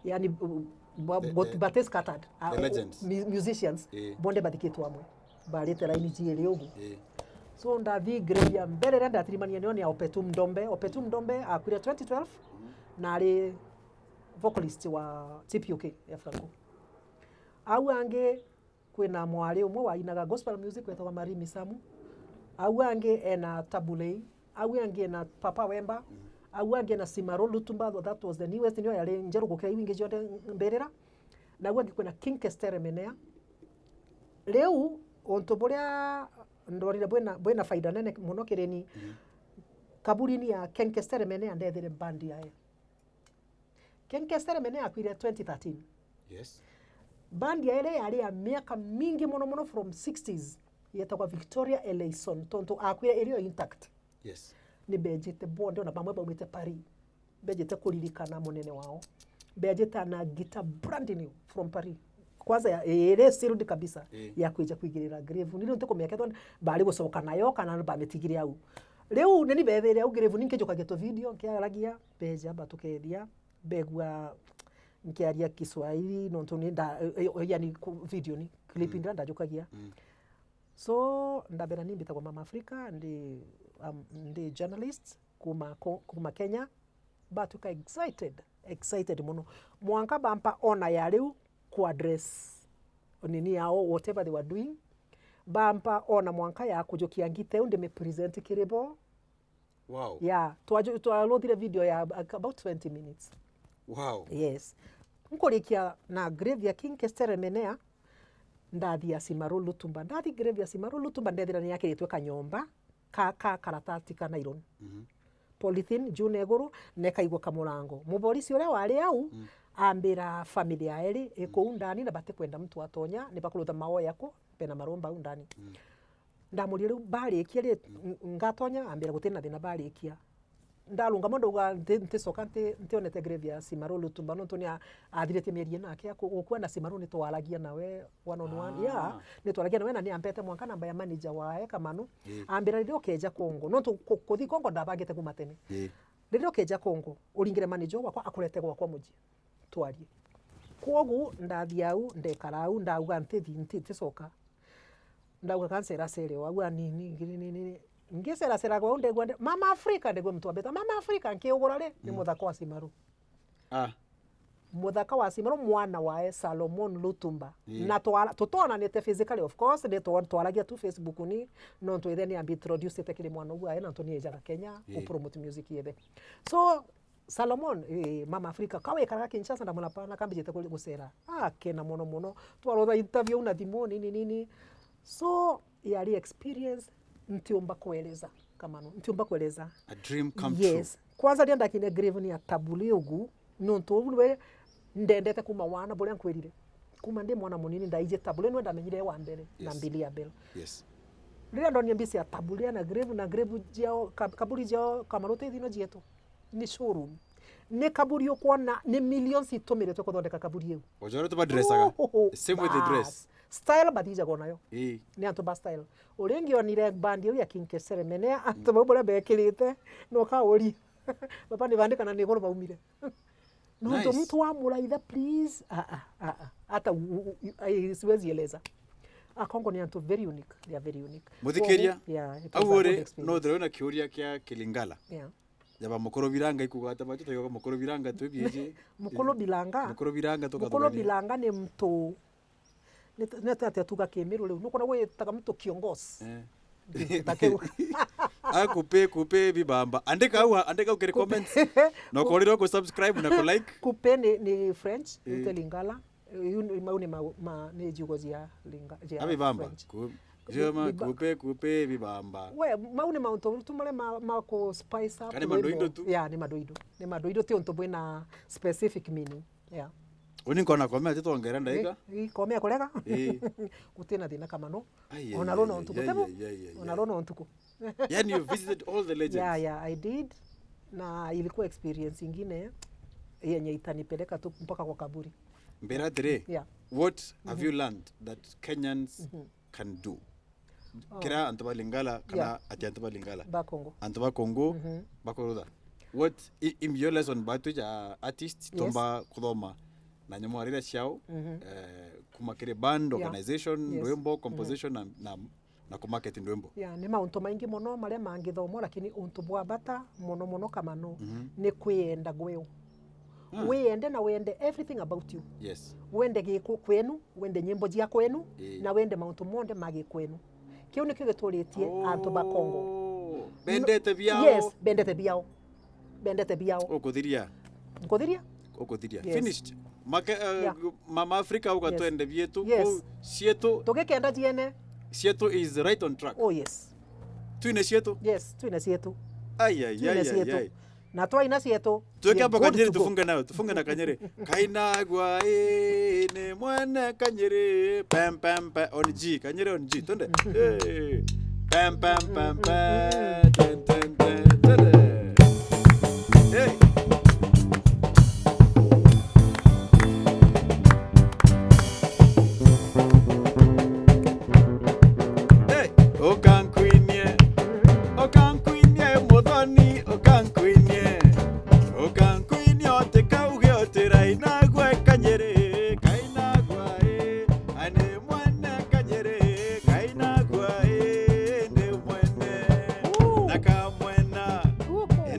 Speaker 2: yani but scattered musicians bonde bathikitwe amwe barete laini jiele ugu so ndathi grade mbere nda atirimania nioni ya Opetum Ndombe akwire 2012 na ari vocalist wa TPUK ya Franco. Au ange kwina mwari umwe wa inaga gospel music wetwa Marimi Samu. Au ange ena Tabulei, au ange na Papa Wemba, au ange na Simaro Lutumba, that was the newest niyo yale njeru gukira ibinge jonde mberera. Na au ange kwina King Kestere Menea. Leo onto boria ndorire bwena faida nene muno kireni kaburini ya King Kestere Menea ndethere bandi yae. King Kestere Menea akwire 2013.
Speaker 1: Yes.
Speaker 2: Bandi ya ile yari ya miaka mingi muno from 60s yetagwa Victoria Eleison tonto akwire area intact.
Speaker 1: Yes.
Speaker 2: Ni bejete bonde na bamwe bamwite Paris. Bejete kuririkana munene wao. Bejete na guitar brand new from Paris. Kwanza ya ile sirudi kabisa ya kuija kuigirira grave nilo nteko miaka bali gusoka nayo kana bametigiria au. Leo neni bethere au grave ninkejoka geto video nkiaragia beja batukedia begwa nkiaria Kiswahili nonto ni yani video ni clip ndanda jokagia so ndabera nimbita kwa Mama Africa ndi journalist kuma Kenya but uka excited muno mwanka bampa ona ya riu ku address nini yao whatever they were doing bampa ona mwanka ya kujokia ngite unde me present kirebo.
Speaker 1: Wow.
Speaker 2: Yeah, twalothire video ya about 20 minutes.
Speaker 1: Wow.
Speaker 2: Yes. Nkorikia na grave ya King Kestere Menea ndathi ya Simaru Lutumba. Ndathi grave ya Simaru Lutumba ndethira ni yake itwe kanyomba karatati ka nylon polythene juu na iguru nekaigwo kamurango muborisi uria wari au ambira family ya eri iko ndani na bate kwenda mtu atonya ni bakurutha maoya ko pena maromba ndani ndamuri riu barikia ri ngatonya ambira gutina thina barikia ndalunga mondo ga nticoka ntionete grave ya Simaro Lutumba no tunia athirete mieri nake kukwenda Simaro ni twaragia nawe one on one ni twaragia nawe na ni ampete mwanka namba ya manager wae Kamanu ambira rio keja Kongo no kuthi Kongo ndabagite kuma tene rio keja Kongo uringire manager wakwa akurete gwakwa muji twarie kwogu ndathia au ndekara au ndauga nticoka ndauga kansera sere wa nini ngisera kwa ndegwa mama Africa ndegwa mtu abeta mama Africa nkiugura ri ni muthaka wa Simaro muthaka wa Simaro mwana wa Solomon Lutumba na tutona nete physically of course ni twaragia tu Facebook ni no twithe ni introduce tekile mwana uwa na Anthony ejaga Kenya promote music yethe so Solomon mama Africa kawe karaga Kinshasa ndamuna pana kambijete gusera kena mono twarotha interview na thimo nini so yari experience ntiomba kueleza Kamanu ntiomba kueleza
Speaker 1: a dream come
Speaker 2: yes
Speaker 1: true
Speaker 2: kwanza ndienda kine grave ni atabuli ugu no ntobulwe ndendete kuma wana bole nkwirire kuma ndi mwana munini ndaije tabule no ndamenyire wa mbere na mbili ya mbele
Speaker 1: yes
Speaker 2: rira ndo nyambisi atabuli na grave jao kaburi jao Kamanu thino jieto ni showroom ne kaburi okwana ne millions itomire to kuthondeka kaburi eu
Speaker 1: ojoro to badressaga same with the dress
Speaker 2: style badija gonayo ni antu ba style urengi onire bandi ya King Seremene antu babura bekirite no kauri baba ni bandika na ni goro baumire no to mtu wa muraitha please hata siwezi eleza Kongo ni antu very unique they are very unique
Speaker 1: muthikiria awore no ndrona kiuria kia Kilingala jaba mukoro biranga ikugata bacho tayoga mukoro biranga tubije
Speaker 2: mukoro biranga
Speaker 1: tukathoga
Speaker 2: biranga ni mtu neta tuga kemiru leo nuko nawe taka mtu kiongozi
Speaker 1: kupe bibamba andika ukere comments no koliro ko subscribe na ko like
Speaker 2: kupe ni French ni Lingala mauni ni jugozia Lingala
Speaker 1: bibamba jema kupe bibamba
Speaker 2: we mauni maunto tumale ko spice up
Speaker 1: kani madoido tu
Speaker 2: ni madoido ti onto bwena specific meaning
Speaker 1: Uni kona komea tito ongera ndaika?
Speaker 2: Komea kolega? Kutina thina Kamanu. Onarona ontuko tebo? Onarona ontuko.
Speaker 1: Yani you visited all the legends?
Speaker 2: Yeah, I did. Na ilikuwa experience ingine yenye itanipeleka tu mpaka kwa kaburi.
Speaker 1: Mbera tere, what have you learned that Kenyans can do? Kira antaba Lingala, kana ati antaba Lingala?
Speaker 2: Bakongo.
Speaker 1: Antaba Kongo, bakoroda. What, in your lesson, batuja artist, tomba kudoma, na nyamuarira siao, kumakere band, organization, rwembo, composition, na kumarket rwembo.
Speaker 2: Ni maunto maingi mono, maria mangithomo, lakini untu bwabata mono Kamanu, ni kwienda gweo. Wende na wende everything about you.
Speaker 1: Yes.
Speaker 2: Wende giko kwenu, wende nyimbo jia kwenu, na wende mauntu monde magi kwenu. Kiu nikyo gituritie antu ba Kongo.
Speaker 1: Bendete biao.
Speaker 2: Yes, bendete biao. Bendete biao.
Speaker 1: Okuthiria.
Speaker 2: Okuthiria?
Speaker 1: Okuthiria. Finished. Mama Africa ukatwende bietu.
Speaker 2: Chietu. Tugekenda jiene.
Speaker 1: Chietu is right on track.
Speaker 2: Oh yes.
Speaker 1: Tuine Chietu?
Speaker 2: Yes, tuine Chietu.
Speaker 1: Ai.
Speaker 2: Na twa ina Chietu.
Speaker 1: Tuweke hapa Kanyeri tufunge na Kanyeri. Kainagwa ne mwana Kanyeri pam on G. Kanyeri on G. Twende. Pam ten. Hey. Muthoni okankuinie otika uge otira inagwe Kanyeri kainagwa ane mwana Kanyeri kainagwa ne mwene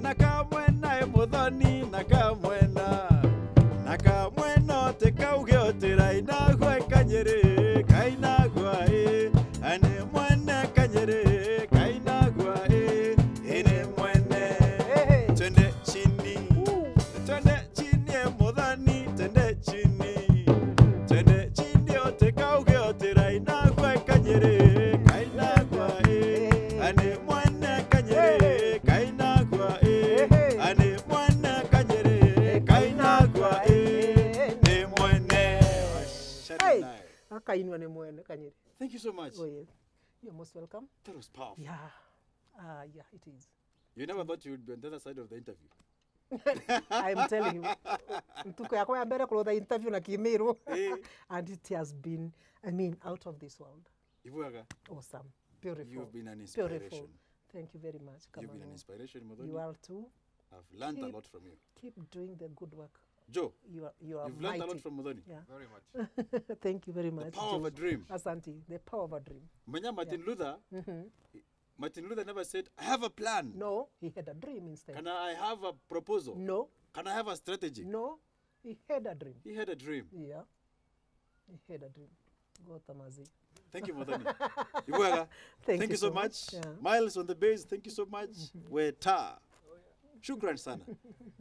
Speaker 1: nakamwena Muthoni nakamwena otika uge otira inagwe Kanyeri kainagwa ane mwana Kanyeri kainagwa Kanyeri kainagwa ane mwana
Speaker 2: Hey, akainwa ni mwene kanyeri.
Speaker 1: Thank you so much.
Speaker 2: Oh yes. You're most welcome.
Speaker 1: That was powerful.
Speaker 2: Yeah. Yeah, it is.
Speaker 1: You never thought you would be on the other side of the interview.
Speaker 2: I'm telling you. Mtuko yako ya mbele kulo the interview na Kimiru. And it has been, I mean, out of this world. Awesome. Beautiful.
Speaker 1: You've been an inspiration.
Speaker 2: Beautiful. Thank you very much, Kamanu.
Speaker 1: You've been an inspiration, Muthoni.
Speaker 2: You are too.
Speaker 1: I've learned a lot from you.
Speaker 2: Keep doing the good work.
Speaker 1: Joe,
Speaker 2: you've
Speaker 1: learned
Speaker 2: mighty.
Speaker 1: a lot from Muthoni.
Speaker 2: Yeah.
Speaker 3: Very much.
Speaker 2: Thank you very much.
Speaker 1: The power of a dream.
Speaker 2: Asante, the power of a dream.
Speaker 1: Martin Luther, Martin Luther never said, I have a plan.
Speaker 2: No, he had a dream instead.
Speaker 1: Can I have a proposal?
Speaker 2: No.
Speaker 1: Can I have a strategy?
Speaker 2: No, he had a dream.
Speaker 1: He had a dream.
Speaker 2: Yeah, he had a dream. Go Tamazi.
Speaker 1: Thank you, Muthoni. Thank you so much.
Speaker 2: Yeah.
Speaker 1: Miles on the bass, thank you so much. Weta. Shukran sana.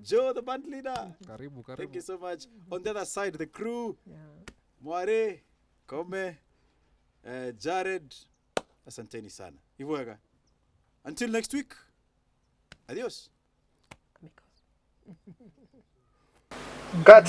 Speaker 1: Joe, the band leader.
Speaker 3: Karibu.
Speaker 1: Thank you so much. On the other side, the crew.
Speaker 2: Yeah.
Speaker 1: Mware, Kome, Jared. Asanteni sana. Ivuaga. Until next week. Adios.
Speaker 2: Cut.